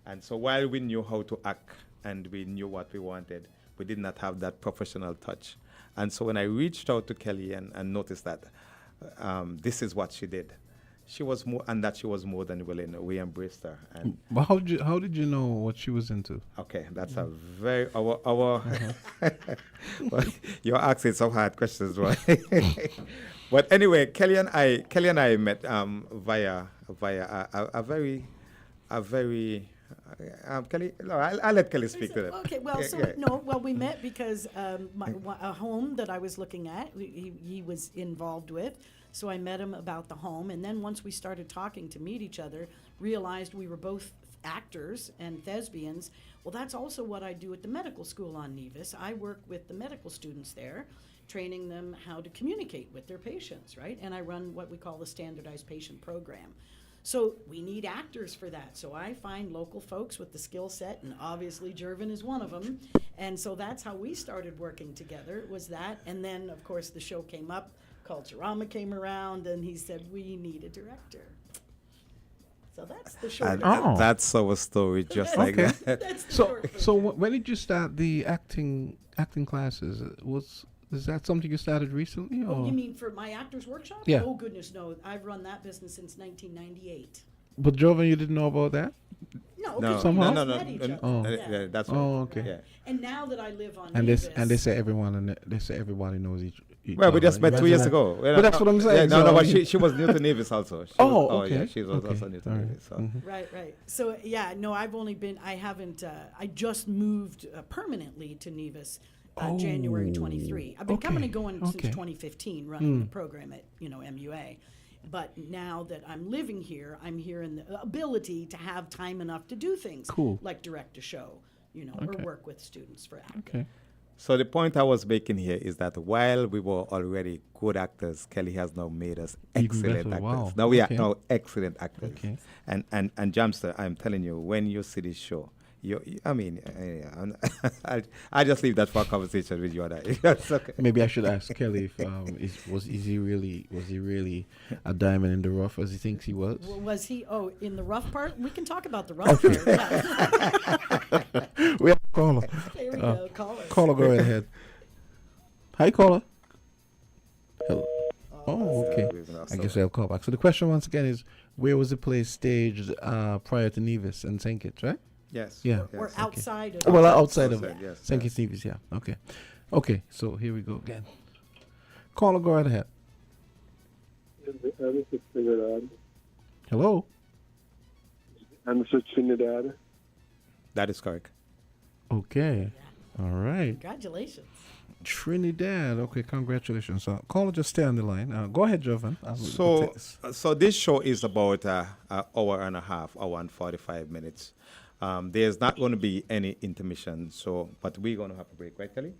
And so while we knew how to act and we knew what we wanted, we did not have that professional touch. And so when I reached out to Kelly and noticed that this is what she did. She was more, and that she was more than willing. We embraced her. And But how did you know what she was into? okay, that's a very our well, you're asking some hard questions, right? But anyway, Kelly and I met via a very Kelly. No, I'll let Kelly speak to that. Okay, well, we met because a home that I was looking at, he was involved with. So I met him about the home, and then once we started talking to meet each other, realized we were both actors and thespians. Well, that's also what I do at the medical school on Nevis. I work with the medical students there, training them how to communicate with their patients, right? And I run what we call the standardized patient program. So we need actors for that. So I find local folks with the skill set, and obviously Jervin is one of them. And so that's how we started working together, was that. And then, of course, the show came up. Culturama came around, and he said, we need a director. So that's the short. That's our story, just like that. That's the So short so when did you start the acting classes? Is that something you started recently? Or? Oh, you mean for my actors workshop? Yeah. Oh goodness, no! I've run that business since 1998. But Jovan, you didn't know about that? No, No, because somehow? we met each other. Oh. Yeah, that's right. Oh, okay. Yeah. And now that I live on And Nevis, they say everybody knows each Well, we other. just met 2 years ago. But that's what I'm saying. Yeah, no, so but she was new to Nevis also. She was, okay. yeah, she was Okay. also new to All right. Nevis. So. Right. So yeah, no, I haven't. I just moved permanently to Nevis. January 23. I've been coming and going since 2015, running the program at MUA. But now that I'm living here, I'm here in the ability to have time enough to do things like direct a show, or work with students for acting. Okay. So the point I was making here is that while we were already good actors, Kelly has now made us excellent actors. Wow. Now we are now excellent actors. Okay. And Jamster, I'm telling you, when you see this show, I just leave that for a conversation with you and I. That's okay. Maybe I should ask Kelly if was he really a diamond in the rough as he thinks he was? Was he? Oh, in the rough part, we can talk about the rough part. Yeah. We have a caller. There we go. Caller. Caller, go right ahead. Hi, caller. Hello. Oh, okay. I guess I'll call back. So the question once again is, where was the play staged prior to Nevis and St. Kitts, right? Yes. Yeah. Or outside of. Well, outside of yes, St. Kitts, Nevis, yeah. Okay. Okay, so here we go again. Caller, go right ahead. Hello? Answer Trinidad. That is correct. Okay. All right. Congratulations. Trinidad. Okay, congratulations. Caller, just stay on the line. Go ahead, Jovan. So this show is about an hour and a half, hour and 45 minutes. There's not going to be any intermission, but we're going to have a break, right, Kelly?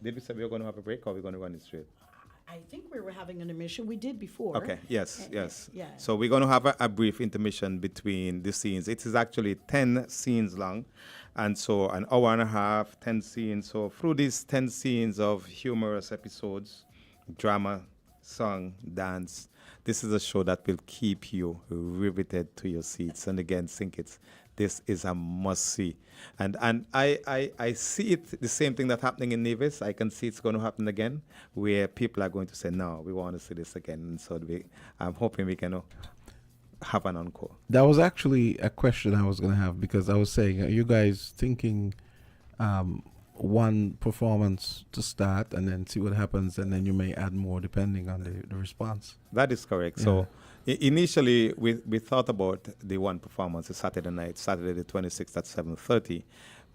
Did we say we were going to have a break, or are we going to run it straight? I think we were having an intermission. We did before. Okay, yes. Yeah. So we're going to have a brief intermission between the scenes. It is actually 10 scenes long, and so an hour and a half, 10 scenes. So through these 10 scenes of humorous episodes, drama, song, dance, this is a show that will keep you riveted to your seats. And again, this is a must-see. And I see it, the same thing that's happening in Nevis. I can see it's going to happen again, where people are going to say, no, we want to see this again. And so I'm hoping we can have an encore. That was actually a question I was going to have, because I was saying, are you guys thinking one performance to start and then see what happens, and then you may add more depending on the response? That is correct. Yeah. So initially, we thought about the one performance, Saturday night, Saturday the 26th at 7:30.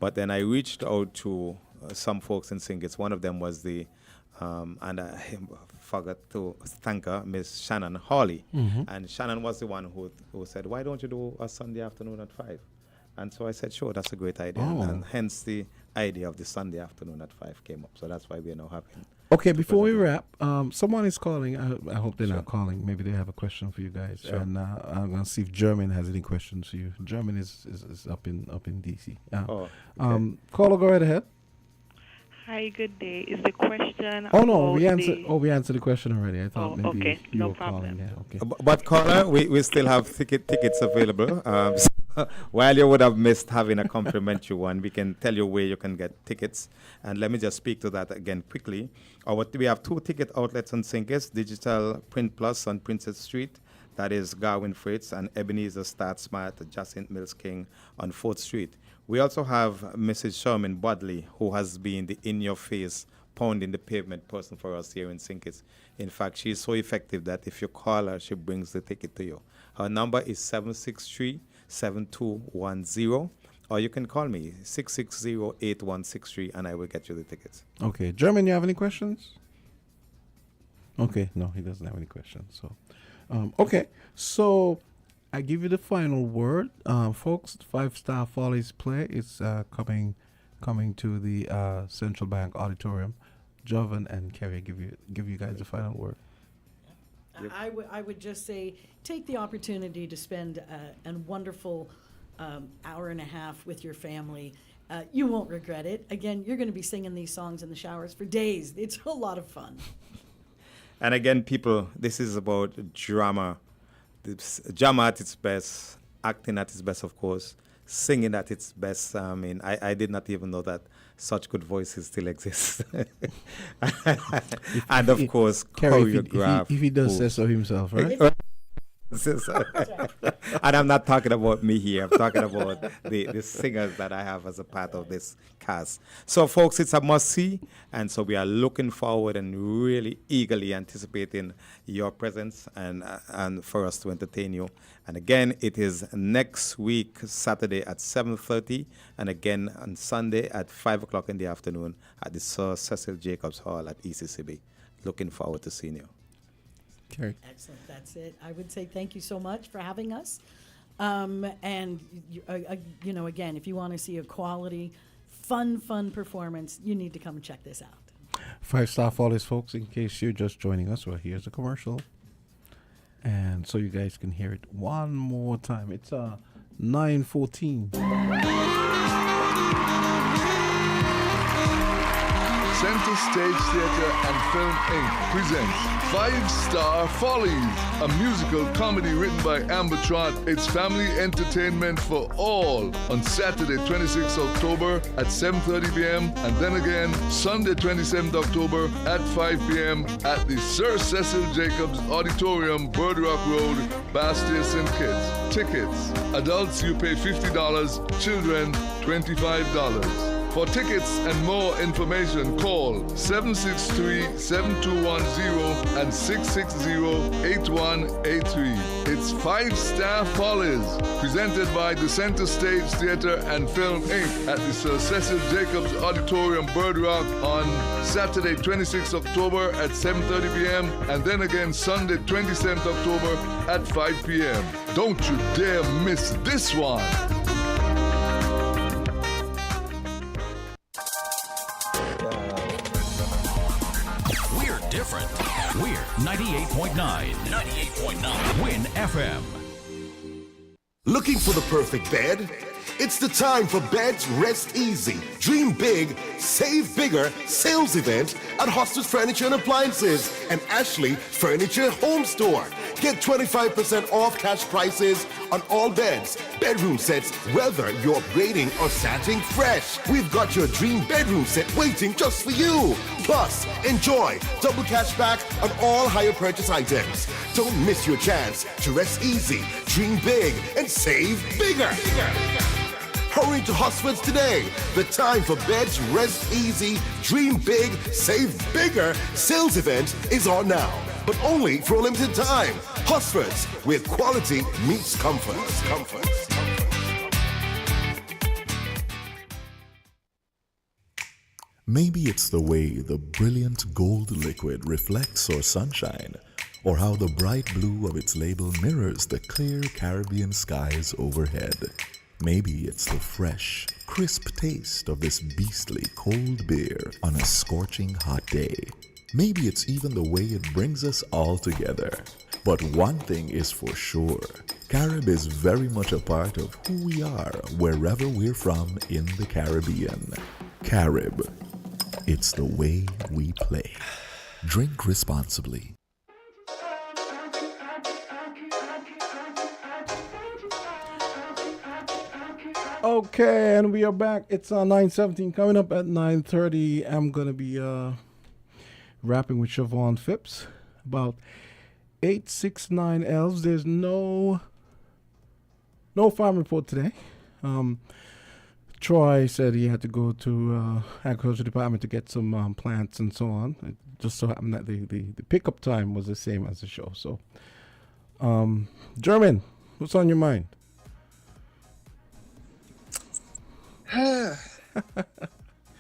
But then I reached out to some folks in St. Kitts. One of them was and I forgot to thank her, Miss Shannon Hawley. Mm-hmm. And Shannon was the one who said, why don't you do a Sunday afternoon at 5? And so I said, sure, that's a great idea. Oh. And hence the idea of the Sunday afternoon at 5 came up. So that's why we are now having. Okay, before we wrap, someone is calling. I hope they're not calling. Maybe they have a question for you guys. Sure. And I'm going to see if German has any questions for you. German is up in DC. Caller, go right ahead. Hi, good day. Is the question? Oh no, we answered the question already. I thought maybe okay, you no were problem. calling. Yeah, okay. But caller, we still have tickets available. while you would have missed having a complimentary one, we can tell you where you can get tickets. And let me just speak to that again quickly. We have 2 ticket outlets on St. Kitts, Digital Print Plus on Princess Street. That is Garwin Fritz and Ebenezer Start Smart, Jacinth Mills King on 4th Street. We also have Mrs. Sherman Budley, who has been the in-your-face, pounding the pavement person for us here in St. Kitts. In fact, she's so effective that if you call her, she brings the ticket to you. Her number is 763-7210, or you can call me, 660-8163, and I will get you the tickets. Okay. German, you have any questions? Okay. No, he doesn't have any questions. So, okay. So, I give you the final word. Folks, 5 Star Follies play is coming to the Central Bank Auditorium. Jovan and Kerry give you guys the final word. I would just say take the opportunity to spend a wonderful hour and a half with your family. You won't regret it. Again, you're going to be singing these songs in the showers for days. It's a lot of fun. And again, people, this is about drama. Drama at its best, acting at its best, of course, singing at its best. I mean, I did not even know that such good voices still exist. And of course, choreograph. If he does say so himself, right? And I'm not talking about me here. I'm talking about the singers that I have as a part of this cast. So, folks, it's a must-see, and so we are looking forward and really eagerly anticipating your presence and for us to entertain you. And again, it is next week, Saturday at 7:30, and again on Sunday at 5 o'clock in the afternoon at the Sir Cecil Jacobs Hall at ECCB. Looking forward to seeing you. Kerry. Excellent. That's it. I would say thank you so much for having us. And, again, if you want to see a quality, fun performance, you need to come and check this out. 5 Star Follies, folks, in case you're just joining us, well, here's a commercial. And so you guys can hear it one more time. It's 9:14. Center Stage Theatre and Film Inc. presents 5 Star Follies, a musical comedy written by Amber Trott. It's family entertainment for all on Saturday, 26th October at 7:30 p.m. and then again Sunday, 27th October at 5 p.m. at the Sir Cecil Jacobs Auditorium, Bird Rock Road, Bastia, St. Kitts. Tickets. Adults, you pay $50. Children, $25. For tickets and more information, call 763-7210 and 660-8183. It's 5 Star Follies, presented by the Center Stage Theatre and Film Inc. at the Sir Cecil Jacobs Auditorium, Bird Rock on Saturday, 26th October at 7:30 p.m. and then again Sunday, 27th October at 5 p.m. Don't you dare miss this one. Different. We're 98.9. 98.9. Win FM. Looking for the perfect bed? It's the time for Beds Rest Easy. Dream big, save bigger sales event at Hostet's Furniture and Appliances and Ashley Furniture Home Store. Get 25% off cash prices on all beds, bedroom sets, whether you're upgrading or starting fresh. We've got your dream bedroom set waiting just for you. Plus, enjoy double cash back on all higher purchase items. Don't miss your chance to rest easy, dream big, and save bigger. Hurry to Hosford's today. The time for Beds Rest Easy, Dream Big, Save Bigger sales event is on now, but only for a limited time. Hosford's, where quality meets comfort. Maybe it's the way the brilliant gold liquid reflects our sunshine, or how the bright blue of its label mirrors the clear Caribbean skies overhead. Maybe it's the fresh, crisp taste of this beastly cold beer on a scorching hot day. Maybe it's even the way it brings us all together. But one thing is for sure, Carib is very much a part of who we are wherever we're from in the Caribbean. Carib, it's the way we play. Drink responsibly. Okay, and we are back. It's 9:17. Coming up at 9:30, I'm gonna be rapping with Siobhan Phipps about 869 elves. There's no farm report today. Troy said he had to go to agriculture department to get some plants and so on. It just so happened that the pickup time was the same as the show. So, German, what's on your mind?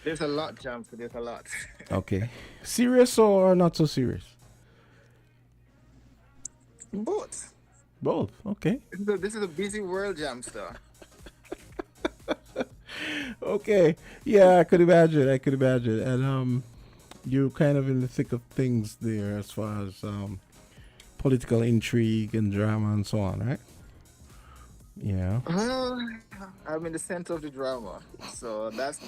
There's a lot, Jamster. There's a lot. Okay, serious or not so serious? Both. Both. Okay. This is a busy world, Jamster. Okay. Yeah, I could imagine. And you're kind of in the thick of things there as far as political intrigue and drama and so on, right? Yeah. I'm in the center of the drama, so that's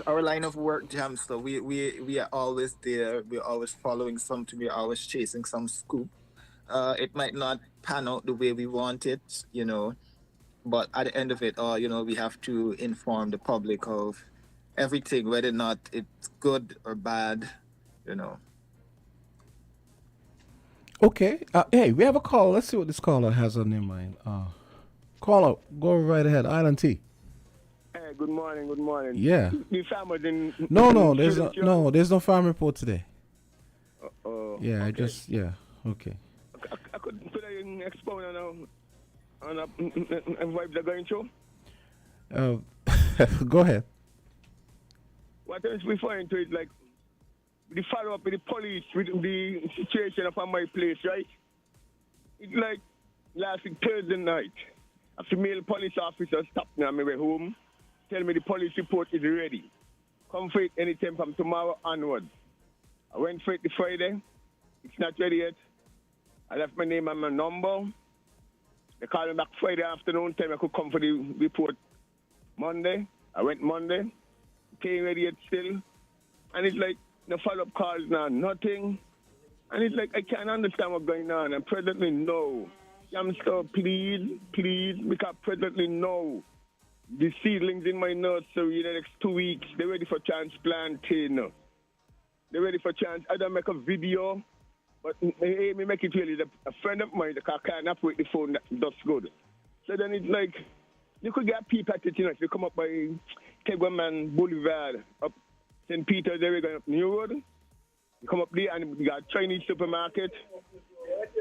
our line of work, Jamster. We are always there. We're always following something. We're always chasing some scoop. It might not pan out the way we want it, but at the end of it all, we have to inform the public of everything, whether or not it's good or bad, Okay. Hey, we have a call. Let's see what this caller has on their mind. Caller, go right ahead. Island T. Hey, good morning. Yeah. The farmer didn't. No, there's no farm report today. Yeah, okay. Okay. I could I expound on a vibe they're going through? Go ahead. What I'm referring to is like the follow up with the police with the situation up on my place, right? It's like last week Thursday night, a female police officer stopped me on my way home, tell me the police report is ready. Come for it anytime from tomorrow onwards. I went for it the Friday. It's not ready yet. I left my name and my number. They called me back Friday afternoon, tell me I could come for the report Monday. I went Monday. It ain't ready yet still. And it's like, no follow-up calls now, nothing. And it's like, I can't understand what's going on. And presently, no. Jamster, please, because presently, no. The seedlings in my nursery in the next 2 weeks, they're ready for transplanting. They're ready for I don't make a video, but hey, me make it really. A friend of mine, I can't operate the phone, that's good. So then it's like, you could get people at it, if you come up by Tegwaman Boulevard, up St. Peter's area, going up New Road. You come up there and you got Chinese supermarket.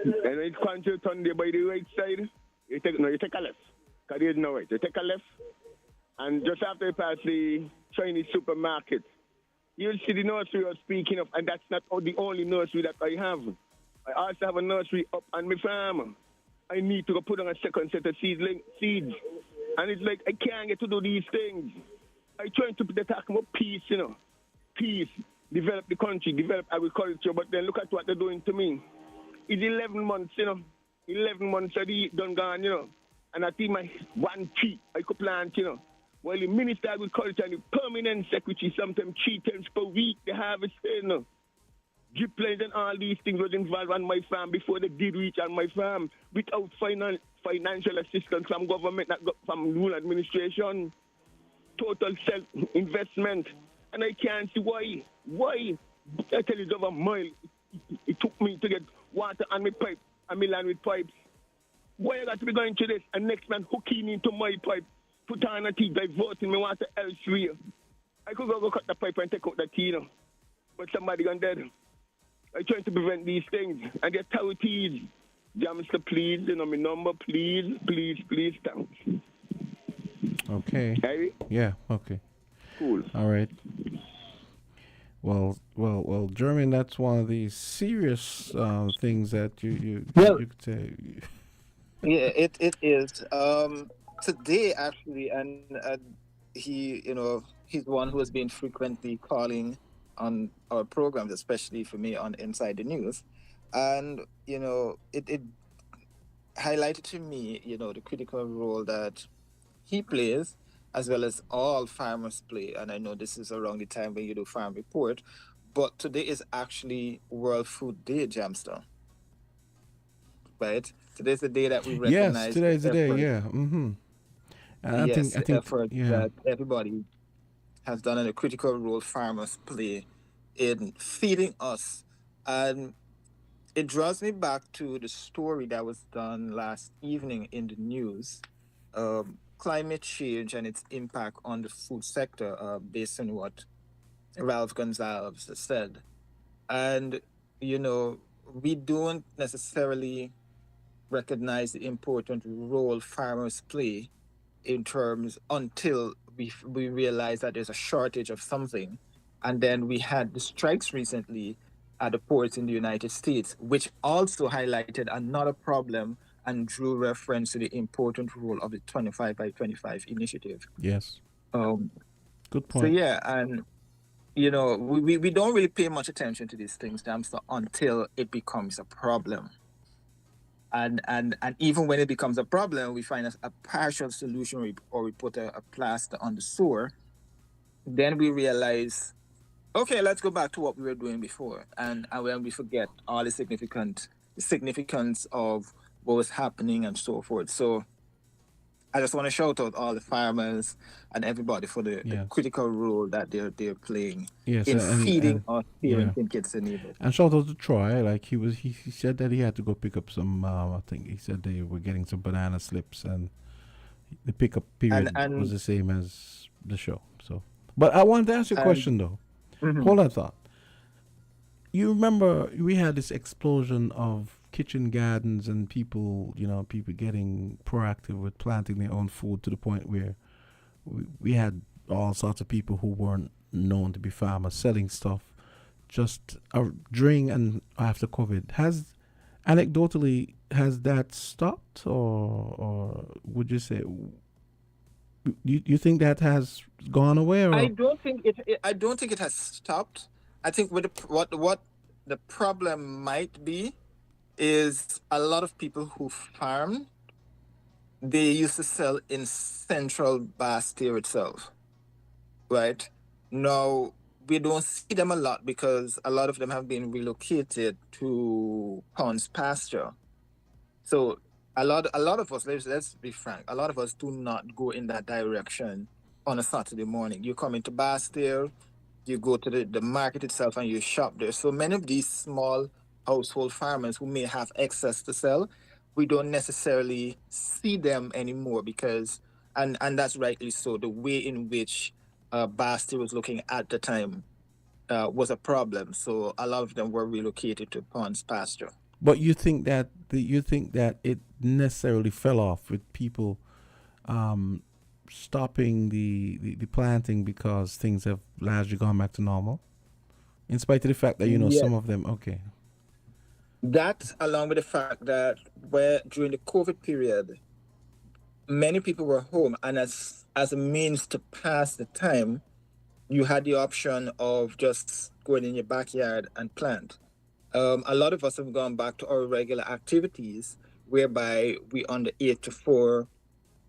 And it's country turn there by the right side. You take a left. Because there's no right. You take a left. And just after you pass the Chinese supermarket, you'll see the nursery I was speaking of, and that's not the only nursery that I have. I also have a nursery up on my farm. I need to go put on a second set of seeds. And it's like, I can't get to do these things. I'm trying to talk about peace, Peace, develop the country, develop agriculture, but then look at what they're doing to me. It's 11 months, 11 months of the done gone, And I think my one tree I could plant, While the Minister of Agriculture and the Permanent Secretary, sometimes 3 times per week, they harvest, drip lines and all these things was involved on my farm before they did reach on my farm without financial assistance from government, not from rural administration. Total self-investment. And I can't see why. Why? I tell you, it's over a mile. It took me to get water on my pipe, and my land with pipes. Why I got to be going through this? And next man hooking into my pipe, put on a tea, diverting my water elsewhere. I could go cut the pipe and take out the tea, But somebody gone dead. I'm trying to prevent these things. And the authorities, Jamster, please, my number, please, thanks. Okay. Hey? Yeah, okay. Cool. All right. Well, German, that's one of the serious things that you could say. Yeah, it is. Today, actually, and he, he's one who has been frequently calling on our programs, especially for me on Inside the News. And, it highlighted to me, the critical role that he plays, as well as all farmers play. And I know this is around the time when you do Farm Report, but today is actually World Food Day, Jamster. Right? Today's the day that we recognize. Yes, today's the day, yeah. Mm-hmm. And yes, I the think, effort yeah, that everybody has done and the critical role farmers play in feeding us. And it draws me back to the story that was done last evening in the news, climate change and its impact on the food sector, based on what Ralph Gonzalez said. And, you know, we don't necessarily recognize the important role farmers play in terms until we realize that there's a shortage of something. And then we had the strikes recently at the ports in the United States, which also highlighted another problem and drew reference to the important role of the 25 by 25 initiative. yes, Um, good so point. yeah, and you know, we don't really pay much attention to these things, Damster, until it becomes a problem. And even when it becomes a problem, we find a partial solution, or we put a plaster on the sore. Then we realize, okay, let's go back to what we were doing before, and when we forget all the significance of what was happening and so forth. So I just want to shout out all the farmers and everybody for the Yes, critical role that they're playing yes, in feeding and our yeah. parents and kids in neighbors. And shout out to Troy. Like he said that he had to go pick up some. I think he said they were getting some banana slips, and the pickup period was And the same as the show. So, but I wanted to ask you a and question though. mhm. Hold on, thought. You remember we had this explosion of kitchen gardens and people, people getting proactive with planting their own food to the point where we had all sorts of people who weren't known to be farmers selling stuff just during and after COVID. Has that stopped, or would you say you think that has gone away, I or don't think I don't think it has stopped. I think what the problem might be is a lot of people who farm, they used to sell in central Bastille itself, right? Now we don't see them a lot because a lot of them have been relocated to Ponds Pasture. So a lot of us, let's be frank, a lot of us do not go in that direction on a Saturday morning. You come into Bastille, you go to the market itself and you shop there. So many of these small household farmers who may have excess to sell, we don't necessarily see them anymore because, and that's rightly so, the way in which Bastille was looking at the time was a problem. So a lot of them were relocated to Ponds Pasture. but you think that it necessarily fell off with people um, stopping the planting because things have largely gone back to normal, in spite of the fact that Yes. some of them. Okay. That, along with the fact that where during the COVID period, many people were home, and as a means to pass the time, you had the option of just going in your backyard and plant. A lot of us have gone back to our regular activities, whereby we on the 8 to 4,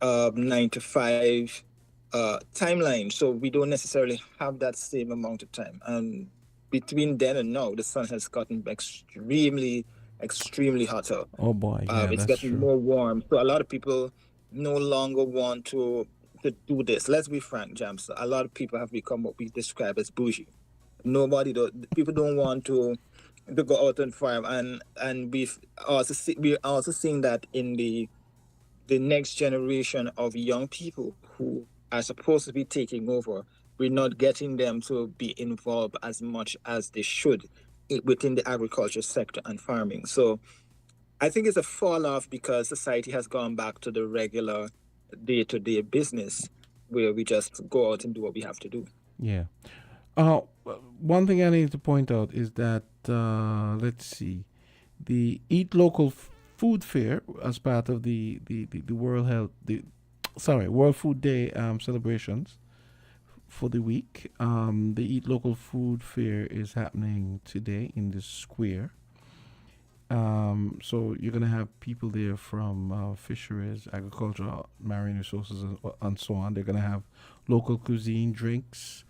9 to 5 timeline. So we don't necessarily have that same amount of time. And between then and now, the sun has gotten extremely, extremely hotter. Oh boy, yeah, It's that's getting true. more warm. So a lot of people no longer want to do this. Let's be frank, Jams. A lot of people have become what we describe as bougie. People don't want to go out and farm, and we're also seeing that in the next generation of young people who are supposed to be taking over. We're not getting them to be involved as much as they should within the agriculture sector and farming. So I think it's a fall off because society has gone back to the regular day-to-day business where we just go out and do what we have to do. Yeah. Uh, One thing I need to point out is that let's see, the Eat Local Food Fair as part of the World Food Day celebrations for the week. The Eat Local Food Fair is happening today in the square. So you're gonna have people there from fisheries, agriculture, marine resources, and so on. They're gonna have local cuisine, drinks,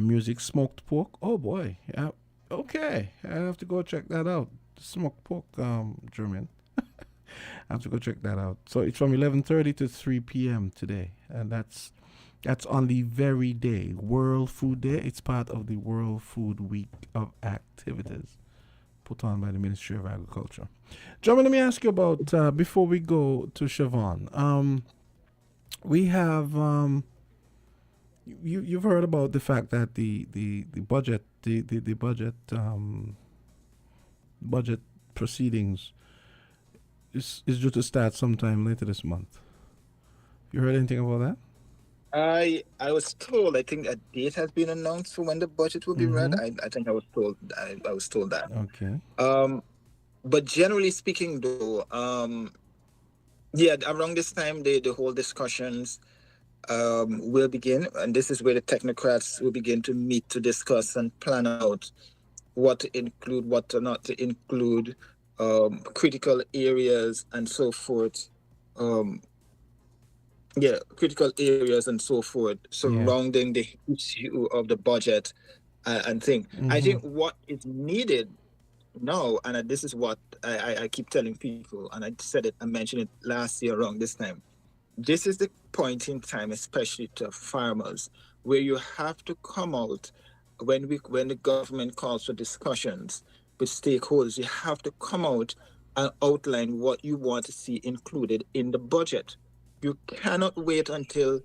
music, smoked pork. Oh boy, yeah. Okay, I have to go check that out. Smoked pork, German. I have to go check that out. So it's from 11:30 to 3 p.m. today, and that's on the very day, World Food Day. It's part of the World Food Week of activities put on by the Ministry of Agriculture. John, let me ask you about, before we go to Siobhan, we have, you've heard about the fact that the budget proceedings is due to start sometime later this month. You heard anything about that? I was told. I think a date has been announced for when the budget will be read. I think I was told. I was told that. Okay. But generally speaking, though, yeah, around this time the whole discussions will begin, and this is where the technocrats will begin to meet to discuss and plan out what to include, what not to include, critical areas and so forth. Critical areas and so forth surrounding the issue of the budget and thing. I think what is needed now, and this is what I keep telling people, and I said it, I mentioned it last year around this time. This is the point in time, especially to farmers, where you have to come out when the government calls for discussions with stakeholders. You have to come out and outline what you want to see included in the budget. You cannot wait until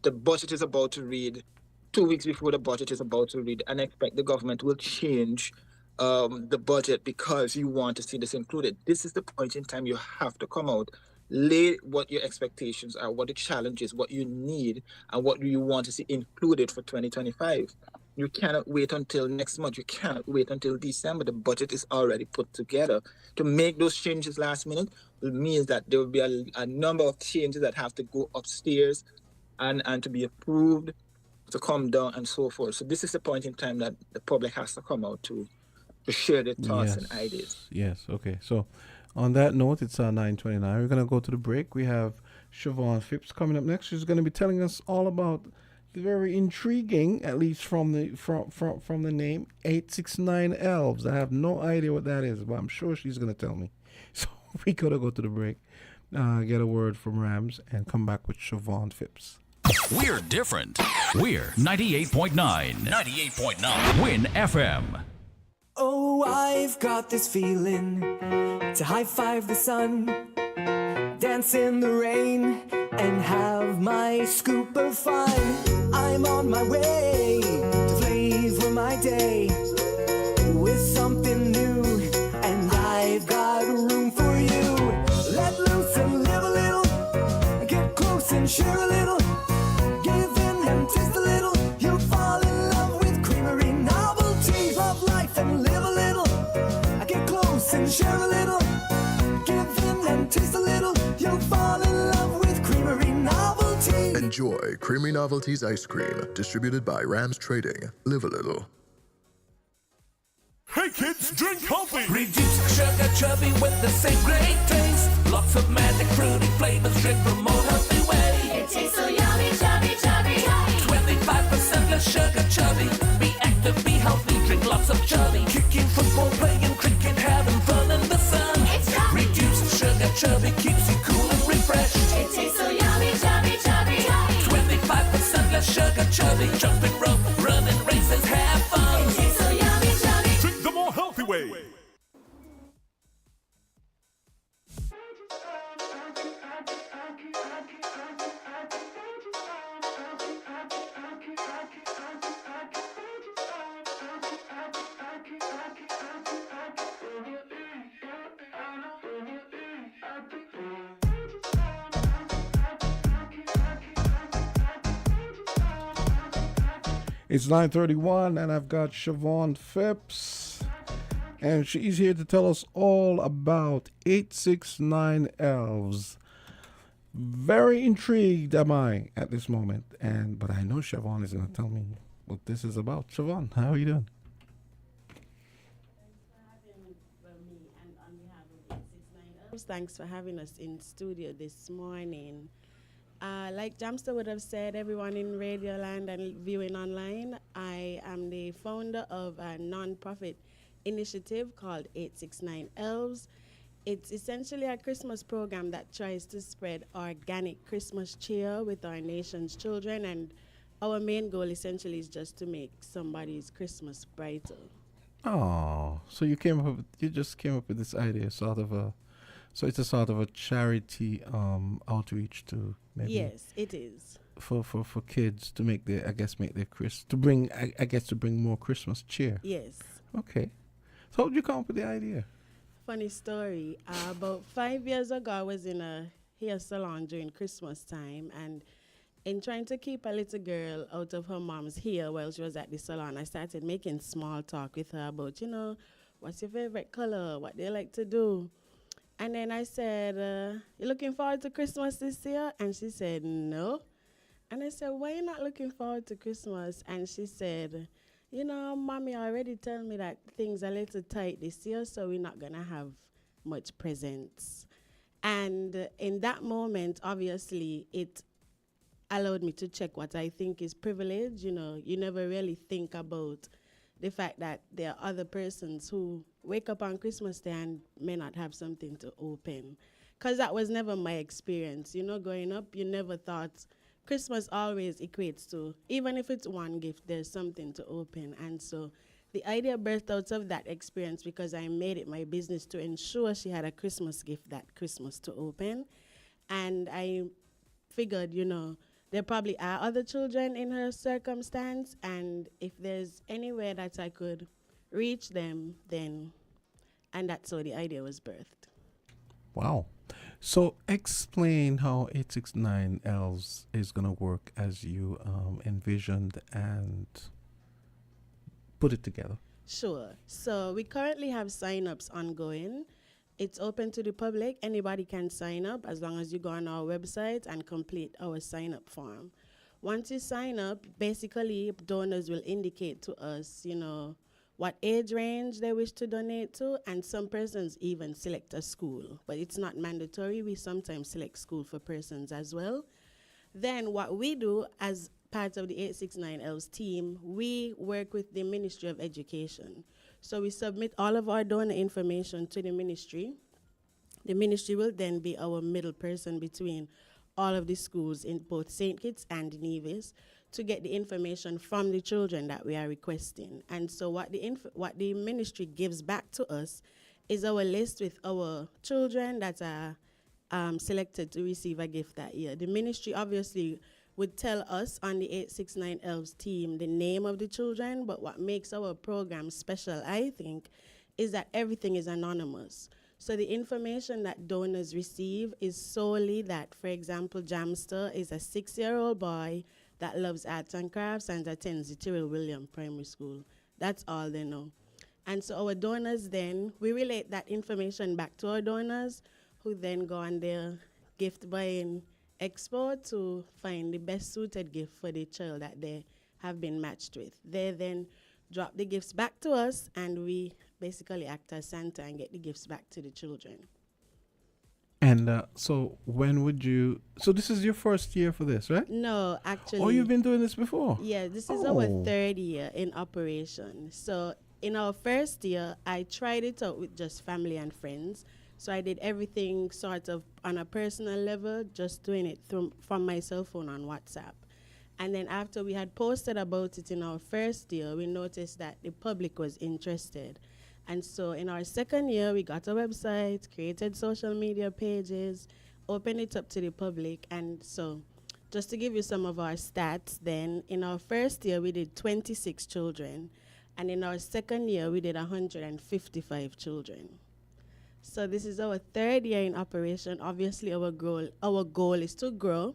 the budget is about to read, 2 weeks before the budget is about to read, and expect the government will change the budget because you want to see this included. This is the point in time you have to come out, lay what your expectations are, what the challenges, what you need, and what do you want to see included for 2025. You cannot wait until next month. You cannot wait until December. The budget is already put together. To make those changes last minute means that there will be a number of changes that have to go upstairs and to be approved, to come down and so forth. So this is the point in time that the public has to come out to share their thoughts and ideas. Yes, okay. So on that note, it's 9:29. We're going to go to the break. We have Siobhan Phipps coming up next. She's going to be telling us all about the very intriguing, at least from the name, 869 Elves. I have no idea what that is, but I'm sure she's going to tell me. So we got to go to the break, get a word from Rams, and come back with Siobhan Phipps. We're different. We're 98.9. 98.9. Win FM. Oh, I've got this feeling to high five the sun, dance in the rain, and have my scoop of fun. I'm on my way to flavor my day with something new, and I've got room for you. Let loose and live a little, get close and share a little, give in and taste a little. You'll fall in love with creamery novelties. Love life and live a little, get close and share a little, give in and taste a little. You'll fall in love with Creamery Novelties. Enjoy Creamy Novelties ice cream, distributed by Rams Trading. Live a little. Hey kids, drink healthy! Reduce sugar chubby with the same great taste. Lots of magic fruity flavors, drink the more healthy way. It tastes so yummy, chubby, chubby. 25% less sugar chubby. Be active, be healthy, drink lots of chubby. Kicking football, playing cricket, having fun in the sun. It's chubby. Reduced sugar chubby keeps you cool and refreshed. It tastes so yummy, chubby, chubby. 25% less sugar chubby. Jumping rope, running races, have fun. It tastes so yummy, chubby. Drink the more healthy way. It's 9:31, and I've got Siobhan Phipps, and she's here to tell us all about 869 Elves. Very intrigued am I at this moment, but I know Siobhan is going to tell me what this is about. Siobhan, how are you doing? Thanks for having us in studio this morning. Like Jamsta would have said, everyone in Radio Land and viewing online, I am the founder of a non-profit initiative called 869 Elves. It's essentially a Christmas program that tries to spread organic Christmas cheer with our nation's children, and our main goal essentially is just to make somebody's Christmas brighter. Oh, so you just came up with this idea, so it's a sort of a charity outreach to maybe. Yes, it is. For kids to make their to bring more Christmas cheer. Yes. Okay. So how did you come up with the idea? Funny story. About 5 years ago, I was in a hair salon during Christmas time, and in trying to keep a little girl out of her mom's hair while she was at the salon, I started making small talk with her about, what's your favorite color, what they like to do. And then I said, you looking forward to Christmas this year? And she said, no. And I said, why you not looking forward to Christmas? And she said, Mommy already tell me that things are a little tight this year, so we're not going to have much presents. And in that moment, obviously, it allowed me to check what I think is privilege. You never really think about the fact that there are other persons who wake up on Christmas Day and may not have something to open. Because that was never my experience. Growing up, you never thought Christmas always equates to, even if it's one gift, there's something to open. And so the idea birthed out of that experience because I made it my business to ensure she had a Christmas gift that Christmas to open. And I figured, there probably are other children in her circumstance, and if there's anywhere that I could reach them, then, and that's how the idea was birthed. Wow. So explain how 869 Elves is going to work as you envisioned and put it together. Sure. So we currently have sign-ups ongoing. It's open to the public. Anybody can sign up as long as you go on our website and complete our sign-up form. Once you sign up, basically donors will indicate to us, what age range they wish to donate to, and some persons even select a school. But it's not mandatory. We sometimes select school for persons as well. Then what we do as part of the 869 Elves team, we work with the Ministry of Education. So we submit all of our donor information to the ministry. The ministry will then be our middle person between all of the schools in both St. Kitts and Nevis to get the information from the children that we are requesting. And so what the ministry gives back to us is our list with our children that are selected to receive a gift that year. The ministry obviously would tell us on the 869 Elves team the name of the children, but what makes our program special, I think, is that everything is anonymous. So the information that donors receive is solely that, for example, Jamsta is a 6-year-old boy that loves arts and crafts and attends the Tyrrell William Primary School. That's all they know. And so our donors then, we relate that information back to our donors, who then go on their gift buying expo to find the best suited gift for the child that they have been matched with. They then drop the gifts back to us, and we basically act as Santa and get the gifts back to the children. And so when would you... So this is your first year for this, right? No, actually... Oh, you've been doing this before? Yeah, this is our third year in operation. So in our first year, I tried it out with just family and friends. So I did everything sort of on a personal level, just doing it from my cell phone on WhatsApp. And then after we had posted about it in our first year, we noticed that the public was interested. And so in our second year, we got a website, created social media pages, opened it up to the public. And so just to give you some of our stats then, in our first year, we did 26 children. And in our second year, we did 155 children. So this is our third year in operation. Obviously, our goal is to grow.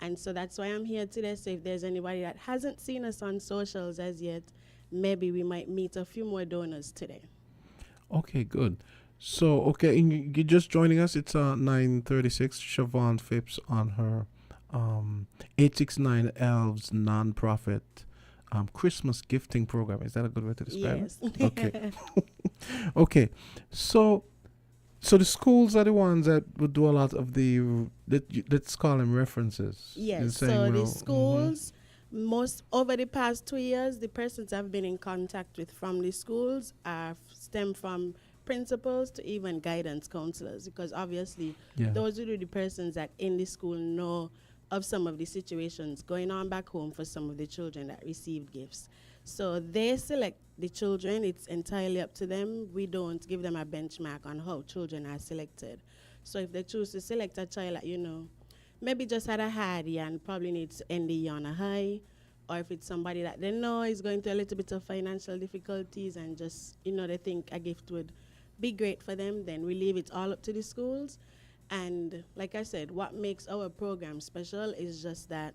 And so that's why I'm here today. So if there's anybody that hasn't seen us on socials as yet, maybe we might meet a few more donors today. Okay, good. So, okay, you're just joining us. It's 9:36. Siobhan Phipps on her 869 Elves nonprofit Christmas gifting program. Is that a good way to describe it? Okay. Okay. So the schools are the ones that would do a lot of let's call them references. Yes, so the schools, most over the past 2 years, the persons I've been in contact with from the schools stem from principals to even guidance counselors, because obviously Yeah. those are the persons that in the school know of some of the situations going on back home for some of the children that received gifts. So they select the children. It's entirely up to them. We don't give them a benchmark on how children are selected. So if they choose to select a child that, maybe just had a hard year and probably needs to end the year on a high, or if it's somebody that they know is going through a little bit of financial difficulties and just, they think a gift would be great for them, then we leave it all up to the schools. And like I said, what makes our program special is just that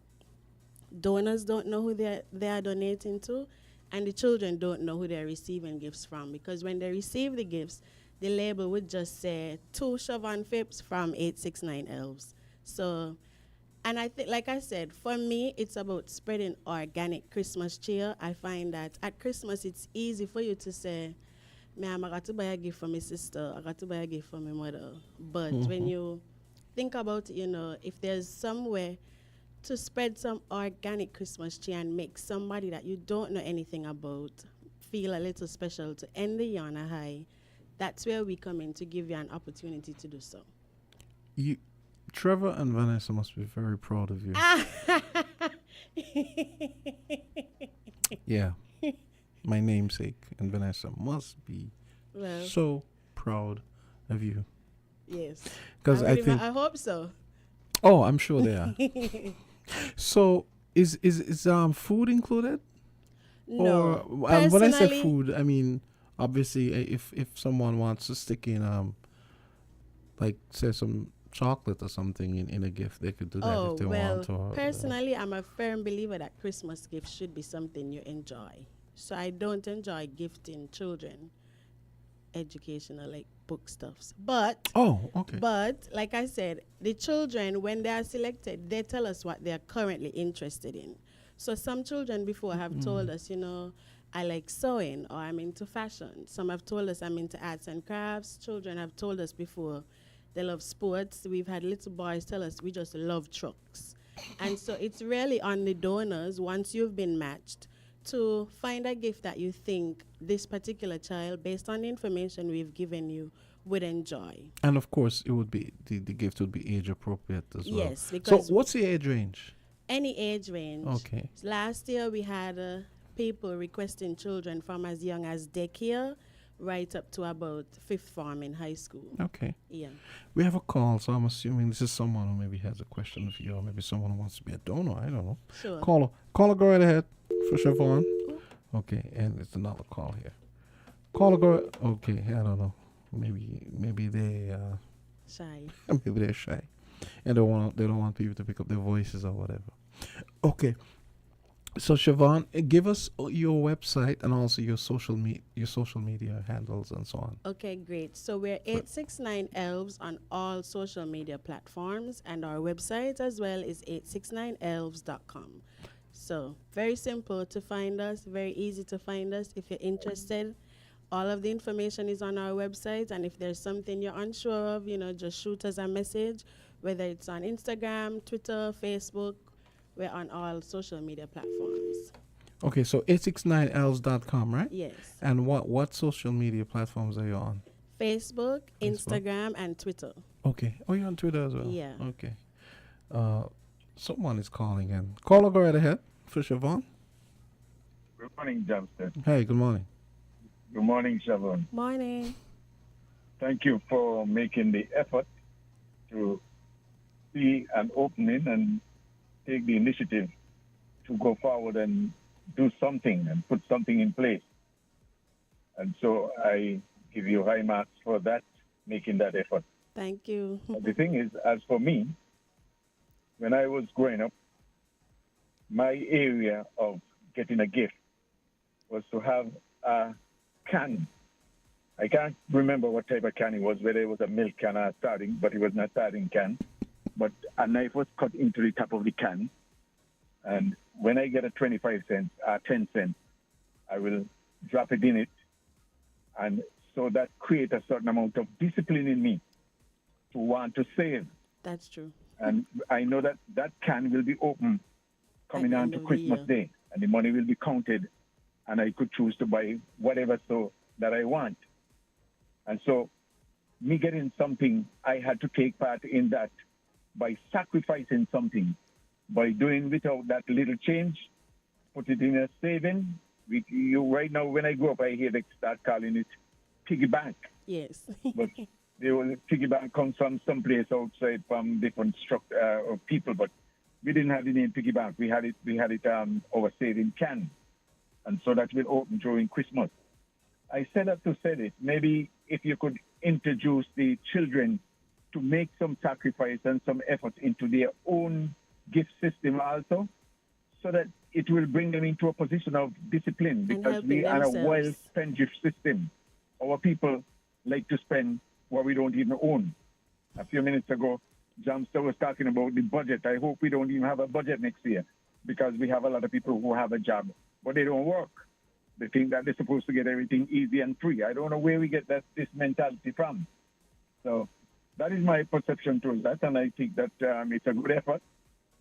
donors don't know who they are donating to, and the children don't know who they're receiving gifts from, because when they receive the gifts, the label would just say 2 Siobhan Phipps from 869 Elves. So, and I think, like I said, for me, it's about spreading organic Christmas cheer. I find that at Christmas, it's easy for you to say, ma'am, I got to buy a gift for my sister, I got to buy a gift for my mother. But when you think about it, if there's somewhere to spread some organic Christmas cheer and make somebody that you don't know anything about feel a little special to end the year on a high, that's where we come in to give you an opportunity to do so. Trevor and Vanessa must be very proud of you. Yeah. My namesake and Vanessa must be so proud of you. Yes. Because I think I hope so. Oh, I'm sure they are. So is food included? No. Or when I say food, I mean obviously if someone wants to stick in like say some chocolate or something in a gift, they could do that if they want. Or personally, I'm a firm believer that Christmas gifts should be something you enjoy. So I don't enjoy gifting children educational like book stuffs. But But like I said, the children, when they are selected, they tell us what they are currently interested in. So some children before have told us, I like sewing or I'm into fashion. Some have told us I'm into arts and crafts. Children have told us before they love sports. We've had little boys tell us we just love trucks. And so it's really on the donors, once you've been matched, to find a gift that you think this particular child, based on the information we've given you, would enjoy. And of course, it would be the gift would be age appropriate as well. Yes, because so what's the age range? Any age range. Okay. Last year we had people requesting children from as young as daycare right up to about 5th form in high school. Okay. Yeah. We have a call, so I'm assuming this is someone who maybe has a question for you, or maybe someone who wants to be a donor. I don't know. Sure. Caller, go right ahead for Siobhan. Okay, and it's another call here. Caller, go. Okay, I don't know. Maybe they shy. Maybe they're shy, and they don't want people to pick up their voices or whatever. Okay. So Siobhan, give us your website and also your social media handles and so on. Okay, great. So we're 869 Elves on all social media platforms, and our website as well is 869elves.com. So very simple to find us, very easy to find us. If you're interested, all of the information is on our website, and if there's something you're unsure of, just shoot us a message, whether it's on Instagram, Twitter, Facebook. We're on all social media platforms. Okay, so 869elves.com, right? Yes. And what social media platforms are you on? Facebook, Instagram, and Twitter. Okay. Oh, you're on Twitter as well? Yeah. Okay. Someone is calling in. Caller, go right ahead for Siobhan. Good morning, Jamsta. Hey, good morning. Good morning, Siobhan. Morning. Thank you for making the effort to see an opening and take the initiative to go forward and do something and put something in place. And so I give you high marks for that, making that effort. Thank you. The thing is, as for me, when I was growing up, my area of getting a gift was to have a can. I can't remember what type of can it was, whether it was a milk can or a sardine, but it was not a sardine can. But a knife was cut into the top of the can. And when I get a 25 cents or 10 cents, I will drop it in it. And so that creates a certain amount of discipline in me to want to save. That's true. And I know that that can will be open coming on to Christmas Day, and the money will be counted, and I could choose to buy whatever so that I want. And so, me getting something, I had to take part in that by sacrificing something, by doing without that little change, put it in a saving. Right now, when I grow up, I hear they start calling it piggy bank. Yes. But piggy bank comes from someplace outside from different or people, but we didn't have the name piggy bank. We had it our saving can, and so that will open during Christmas. I said that to say this. Maybe if you could introduce the children to make some sacrifice and some effort into their own gift system also, so that it will bring them into a position of discipline, because we are a well-spent system. Our people like to spend what we don't even own. A few minutes ago, Jamsta was talking about the budget. I hope we don't even have a budget next year, because we have a lot of people who have a job, but they don't work. They think that they're supposed to get everything easy and free. I don't know where we get this mentality from. So that is my perception towards that, and I think that it's a good effort,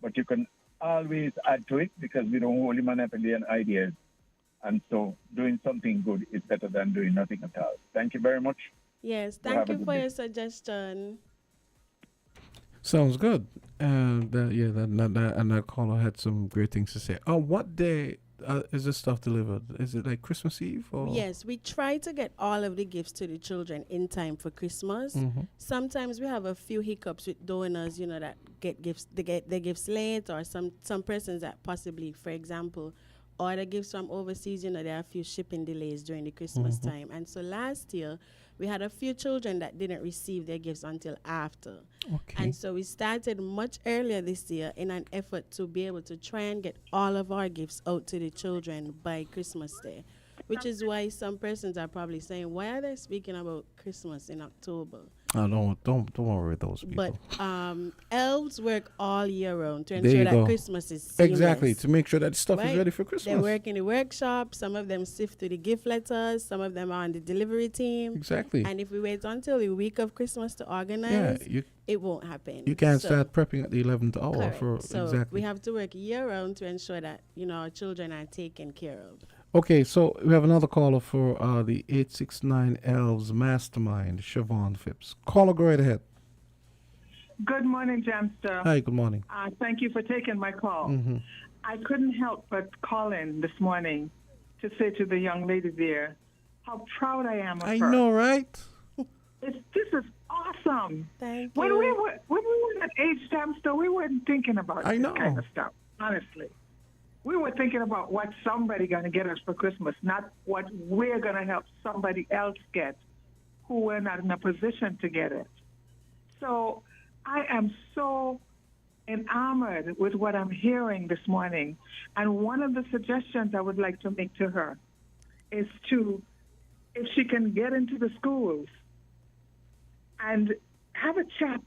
but you can always add to it, because we don't only monopoly on ideas. And so doing something good is better than doing nothing at all. Thank you very much. Yes, thank you for your suggestion. Sounds good. And that caller had some great things to say. What day is this stuff delivered? Is it like Christmas Eve? Or? Yes, we try to get all of the gifts to the children in time for Christmas. Mm-hmm. Sometimes we have a few hiccups with donors, that get gifts. They get their gifts late, or some persons that possibly, for example, order gifts from overseas. There are a few shipping delays during the Christmas time, and so last year we had a few children that didn't receive their gifts until after. Okay. And so we started much earlier this year in an effort to be able to try and get all of our gifts out to the children by Christmas Day, which is why some persons are probably saying, why are they speaking about Christmas in October? Don't worry with those people. But elves work all year round to ensure that Christmas is seamless. Exactly, to make sure that stuff is ready for Christmas. They work in the workshop. Some of them sift through the gift letters. Some of them are on the delivery team. Exactly. And if we wait until the week of Christmas to organize, it won't happen. You can't start prepping at the 11th hour. Correct. So we have to work year round to ensure that our children are taken care of. Okay, so we have another caller for the 869 Elves Mastermind, Siobhan Phipps. Caller, go right ahead. Good morning, Jamsta. Hi, good morning. Thank you for taking my call. Mm-hmm. I couldn't help but call in this morning to say to the young lady there how proud I am of her. I know, right? This is awesome. Thank when you. We were at age, Jamsta, we weren't thinking about this kind of stuff, honestly. We were thinking about what somebody going to get us for Christmas, not what we're going to help somebody else get who we're not in a position to get it. So I am so enamored with what I'm hearing this morning. And one of the suggestions I would like to make to her is if she can get into the schools and have a chat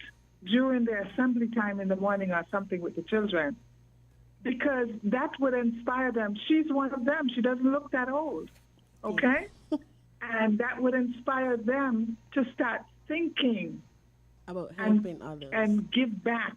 during their assembly time in the morning or something with the children, because that would inspire them. She's one of them. She doesn't look that old, okay? And that would inspire them to start thinking about helping others and give back,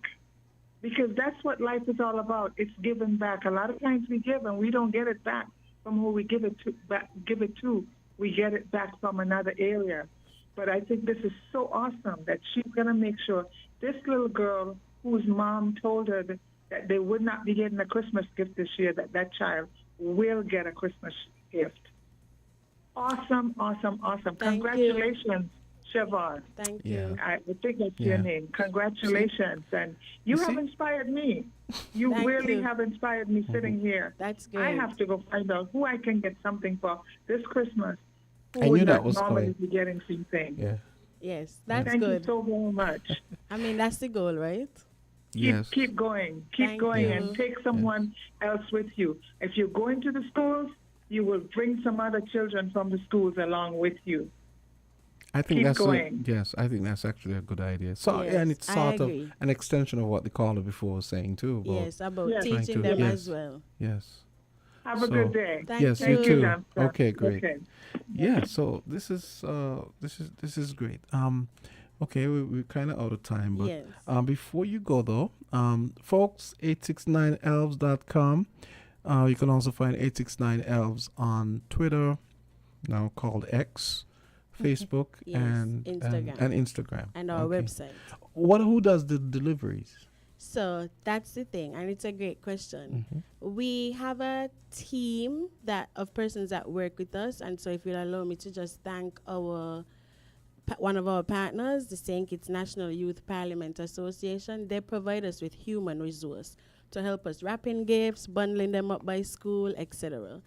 because that's what life is all about. It's giving back. A lot of times we give and we don't get it back from who we give it to. We get it back from another area. But I think this is so awesome that she's going to make sure this little girl whose mom told her that they would not be getting a Christmas gift this year, that child will get a Christmas gift. Awesome, awesome, awesome. Congratulations, Siobhan. Thank you. I think that's your name. Congratulations. And you have inspired me. You really have inspired me sitting here. That's good. I have to go find out who I can get something for this Christmas. I knew that was normally coming. be getting something. Yeah. Yes, that's Thank good. you so very much. I mean, that's the goal, right? Keep going. Keep going and take someone else with you. If you're going to the schools, you will bring some other children from the schools along with you. I think Keep that's going. I think that's actually a good idea. So Yes, and it's I sort of agree. an extension of what the caller before was saying too. About Yes. teaching them as well. Yes. Have a good day. Yes, Thank you you, too. Jamsta. Okay, great. Okay. Yeah, so this is great. Okay, we're kind of out of time, but Yes. Before you go though, folks, 869elves.com. You can also find 869elves on Twitter, now called X, Facebook, Yes, and Instagram. and Instagram. And our website. Who does the deliveries? So that's the thing, and it's a great question. Mm-hmm. We have a team of persons that work with us, and so if you'll allow me to just thank one of our partners, the St. Kitts National Youth Parliament Association. They provide us with human resource to help us wrapping gifts, bundling them up by school, etc.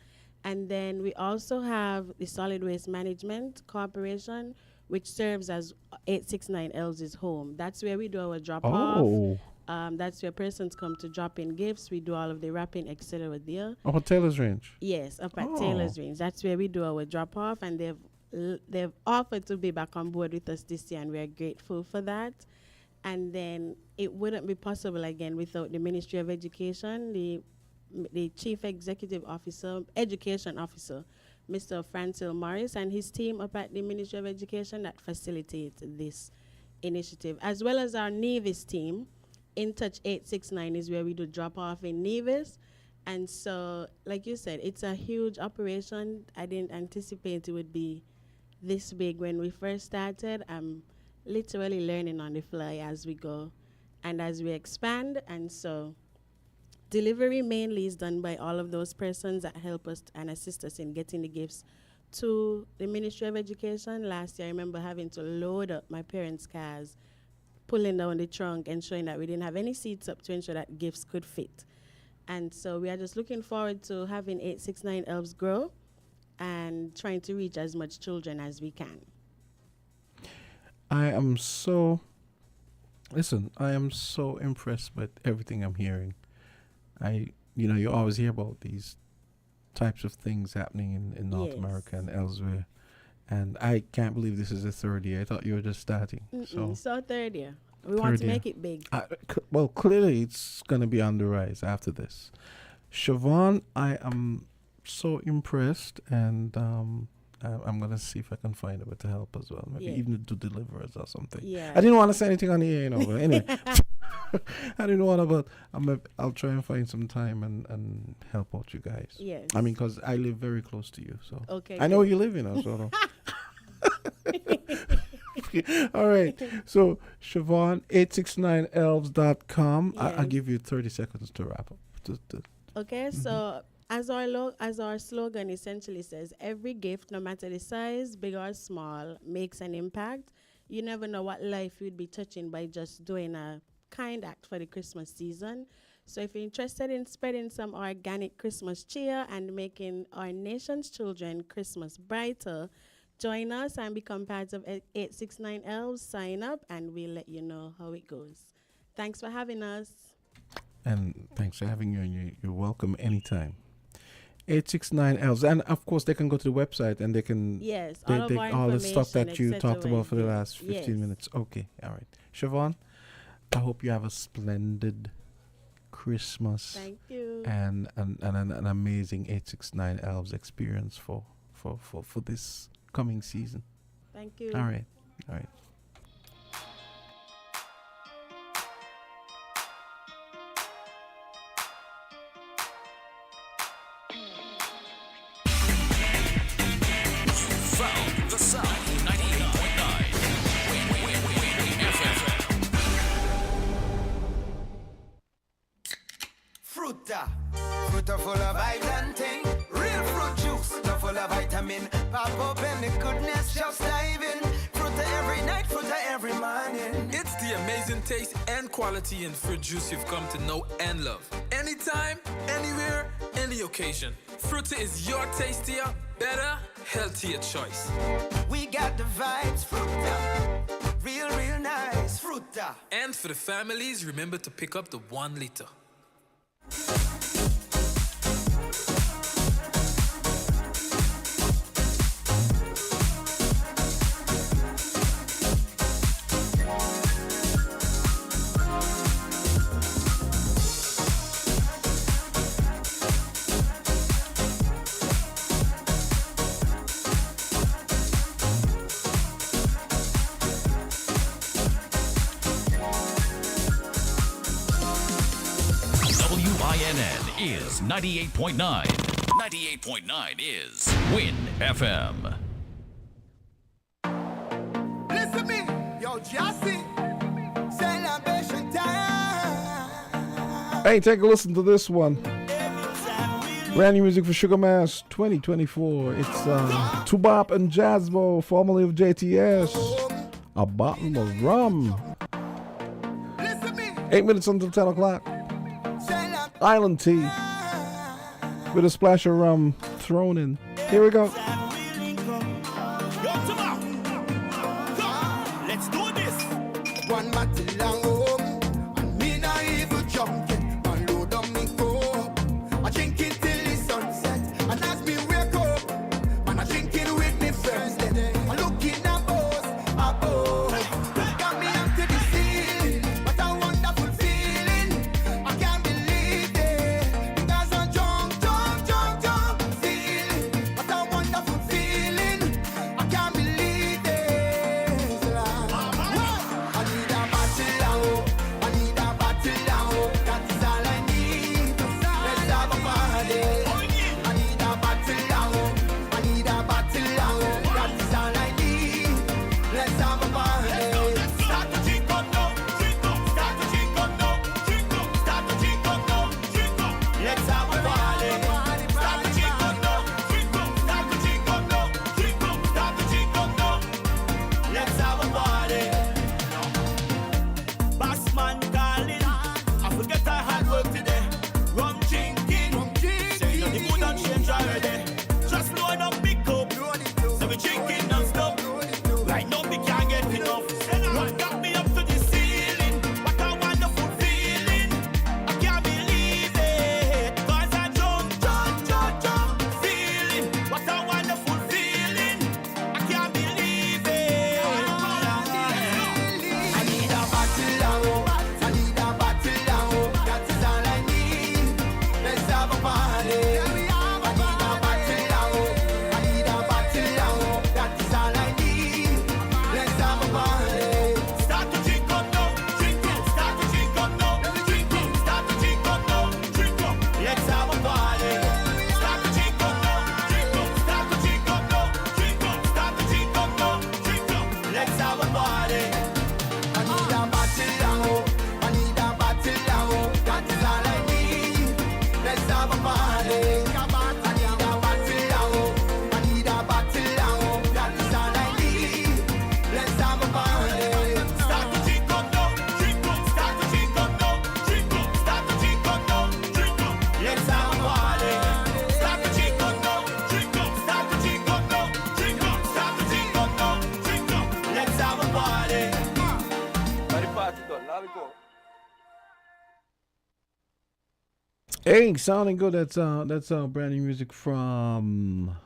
And then we also have the Solid Waste Management Corporation, which serves as 869 Elves' home. That's where we do our drop-off. Oh. That's where persons come to drop in gifts. We do all of the wrapping, etc. there. Oh, Taylor's Range. Yes, up at Taylor's Range. That's where we do our drop-off, and they've offered to be back on board with us this year, and we're grateful for that. And then it wouldn't be possible again without the Ministry of Education, the Chief Executive Officer, Education Officer, Mr. Francil Morris, and his team up at the Ministry of Education that facilitates this initiative, as well as our Nevis team. In Touch 869 is where we do drop off in Nevis. And so, like you said, it's a huge operation. I didn't anticipate it would be this big when we first started. I'm literally learning on the fly as we go and as we expand. And so delivery mainly is done by all of those persons that help us and assist us in getting the gifts to the Ministry of Education. Last year, I remember having to load up my parents' cars, pulling down the trunk, ensuring that we didn't have any seats up to ensure that gifts could fit. And so we are just looking forward to having 869 Elves grow and trying to reach as much children as we can. I am so impressed with everything I'm hearing. You always hear about these types of things happening in North America and elsewhere. And I can't believe this is the third year. I thought you were just starting. So third year. We want to make it big. Well, clearly it's going to be on the rise after this. Siobhan, I am so impressed, and I'm going to see if I can find a way to help as well. Maybe even to deliver us or something. Yeah. I didn't want to say anything on the air, but anyway. I didn't want to, but I'll try and find some time and help out you guys. Yes. I mean, because I live very close to you, so okay, I know where you live, so. All right. So, Siobhan, 869elves.com. I'll give you 30 seconds to wrap up. Okay, so as our slogan essentially says, every gift, no matter the size, big or small, makes an impact. You never know what life you'd be touching by just doing a kind act for the Christmas season. So if you're interested in spreading some organic Christmas cheer and making our nation's children Christmas brighter, join us and become part of 869 Elves. Sign up and we'll let you know how it goes. Thanks for having us. And thanks for having you, and you're welcome anytime. 869 Elves. And of course, they can go to the website and they can. Yes, all the stuff that you talked about for the last 15 minutes. Okay, all right. Siobhan, I hope you have a splendid Christmas. Thank you. And an amazing 869 Elves experience for this coming season. Thank you. All right. Found the sound 98.9 Fruta full of vitamin thing. Real fruit juice, not full of vitamin. Pop open the goodness, just dive in. Fruta every night, fruta every morning. It's the amazing taste and quality in fruit juice you've come to know and love. Anytime, anywhere, any occasion. Fruta is your tastier, better, healthier choice. We got the vibes, fruta. Real nice, fruta. And for the families, remember to pick up the 1 liter. is 98.9. 98.9 is Win FM. Hey, take a listen to this one. Brand new music for Sugar Mass 2024. It's Tubop and Jazbo, formerly of JTS. A bottle of rum. 8 minutes until 10 o'clock. Island tea. With a splash of rum thrown in. Here we go. Let's do this. One battle long home, and me not even jumping. And load on me cup. I drink it till the sunset. And as me wake up, and I drink it with me friends. Then I look in a boss, got me up to the ceiling. What a wonderful feeling. I can't believe it. Because I'm drunk feeling. What a wonderful feeling. I can't believe it. I need a battle now. I need a battle now. That is all I need. Let's have a party. I need a battle now. I need a battle now. That is all I need. Let's have a party. Start to drink up now. Drink up. Start to drink up now. Drink up. Start to drink up now. Drink up. Let's have a party. Start to drink up now. Drink up. Start to drink up now. Drink up. Start to drink up now. Let's have a party. Bassman calling. I forget I had work today. Rum drinking. Say that the mood and change already. Just load up, pick up. So we drinking non-stop. Right now we can't get enough. Run got me up to the ceiling. What a wonderful feeling. I can't believe it. Cause I'm drunk feeling. What a wonderful feeling. I can't believe it. I need a battle now. I need a battle now. That is all I need. Let's have a party. I need a battle now. I need a battle now. That is all I need. Let's have a party. Start to drink up now. Drink up. Start to drink up now. Drink up. Start to drink up now. Drink up. Let's have a party. Start to drink up now. Drink up. Start to drink up now. Drink up. Start to drink up now. Drink up. Let's have a party. I need a battle now. I need a battle now. That is all I need. Let's have a party. I need a battle now. I need a battle now. That is all I need. Let's have a party. Start to drink up now. Drink up. Start to drink up now. Drink up. Start to drink up now. Drink up. Let's have a party. Start to drink up now. Drink up. Start to drink up now. Drink up. Start to drink up now. Drink up. Let's have a party. Party done. Now we go. Hey, sounding good. That's brand new music from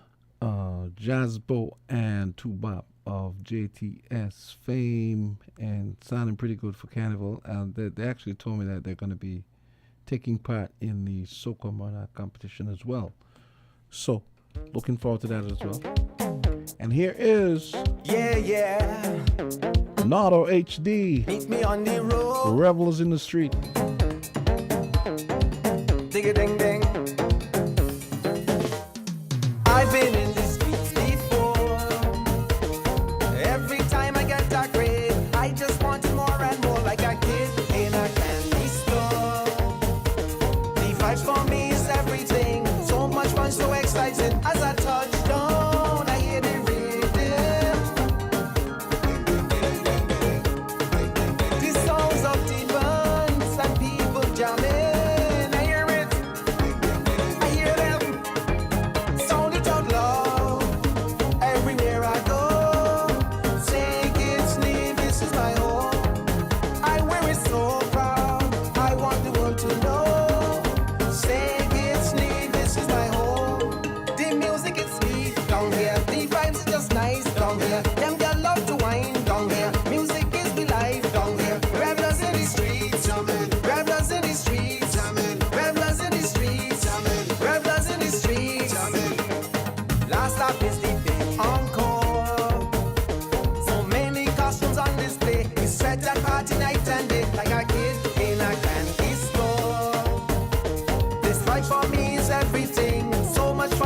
Jazbo and Tubop of JTS fame, and sounding pretty good for Carnival. They actually told me that they're going to be taking part in the Soca Monarch competition as well. So, looking forward to that as well. And here is Nardo HD. Meet me on the road. Revelers in the Street. Ding a ding ding. I've been in the streets before. Every time I get a crave, I just want more and more, like a kid in a candy store. The vibes for me is everything. So much fun, so exciting. As I touch down, I hear the rhythm. The sounds of demons and people jamming.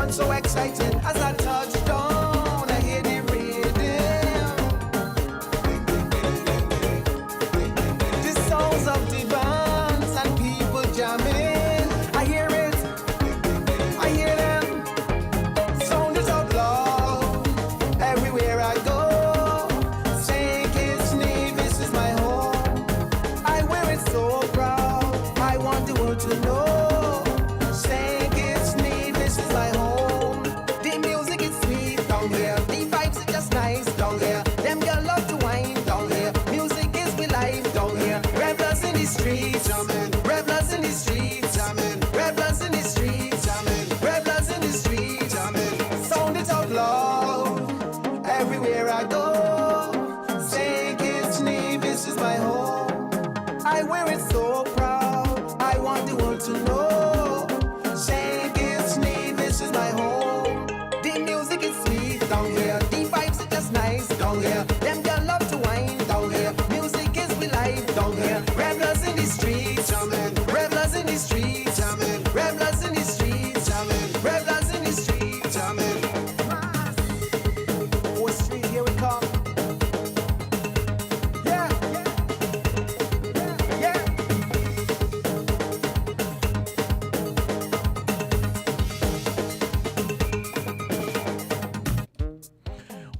So exciting as I touch down, I hear the rhythm.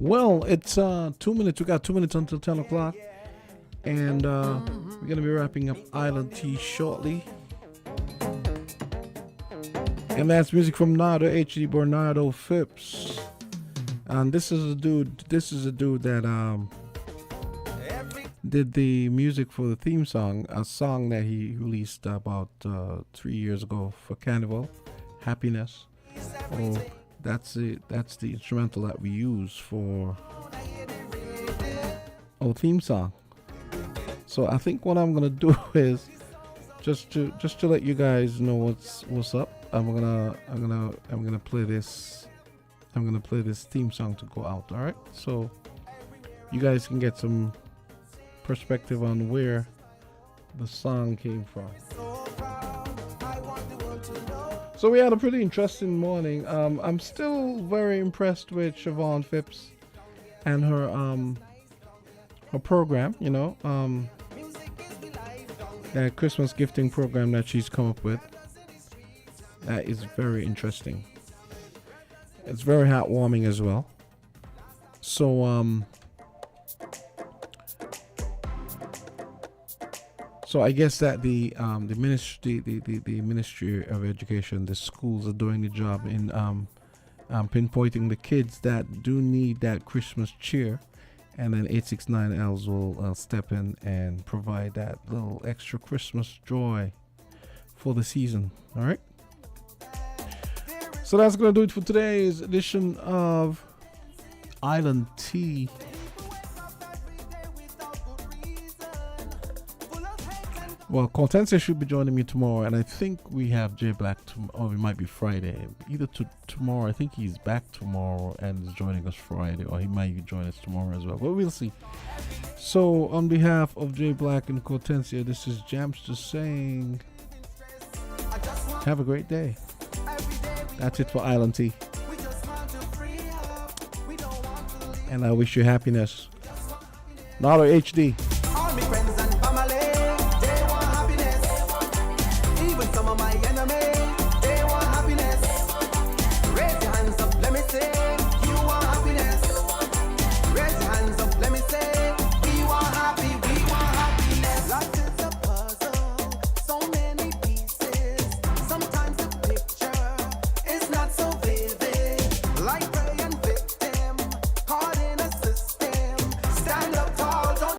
Well, it's 2 minutes. We got 2 minutes until 10 o'clock. And we're going to be wrapping up Island Tea shortly. And that's music from Nardo HD Bernardo Phipps. And this is a dude that did the music for the theme song, a song that he released about 3 years ago for Carnival, Happiness. Oh, that's the instrumental that we use for our theme song. So I think what I'm gonna do is just to let you guys know what's up. I'm gonna play this. I'm gonna play this theme song to go out. All right, so you guys can get some perspective on where the song came from. So we had a pretty interesting morning. I'm still very impressed with Siobhan Phipps and her program. You know, that Christmas gifting program that she's come up with. That is very interesting. It's very heartwarming as well. So so I guess that the Ministry of Education, the schools are doing the job in pinpointing the kids that do need that Christmas cheer, and then 869 Elves will step in and provide that little extra Christmas joy for the season. All right. So that's going to do it for today's edition of Island Tea. Well, Kortensia should be joining me tomorrow, and I think we have Jay Black or it might be Friday. Either tomorrow, I think he's back tomorrow and is joining us Friday, or he might join us tomorrow as well. But we'll see. So, on behalf of Jay Black and Kortensia, this is Jamsta saying, have a great day. That's it for Island Tea. And I wish you happiness. Nardo HD. All my friends and family, they want happiness. Even some of my enemies.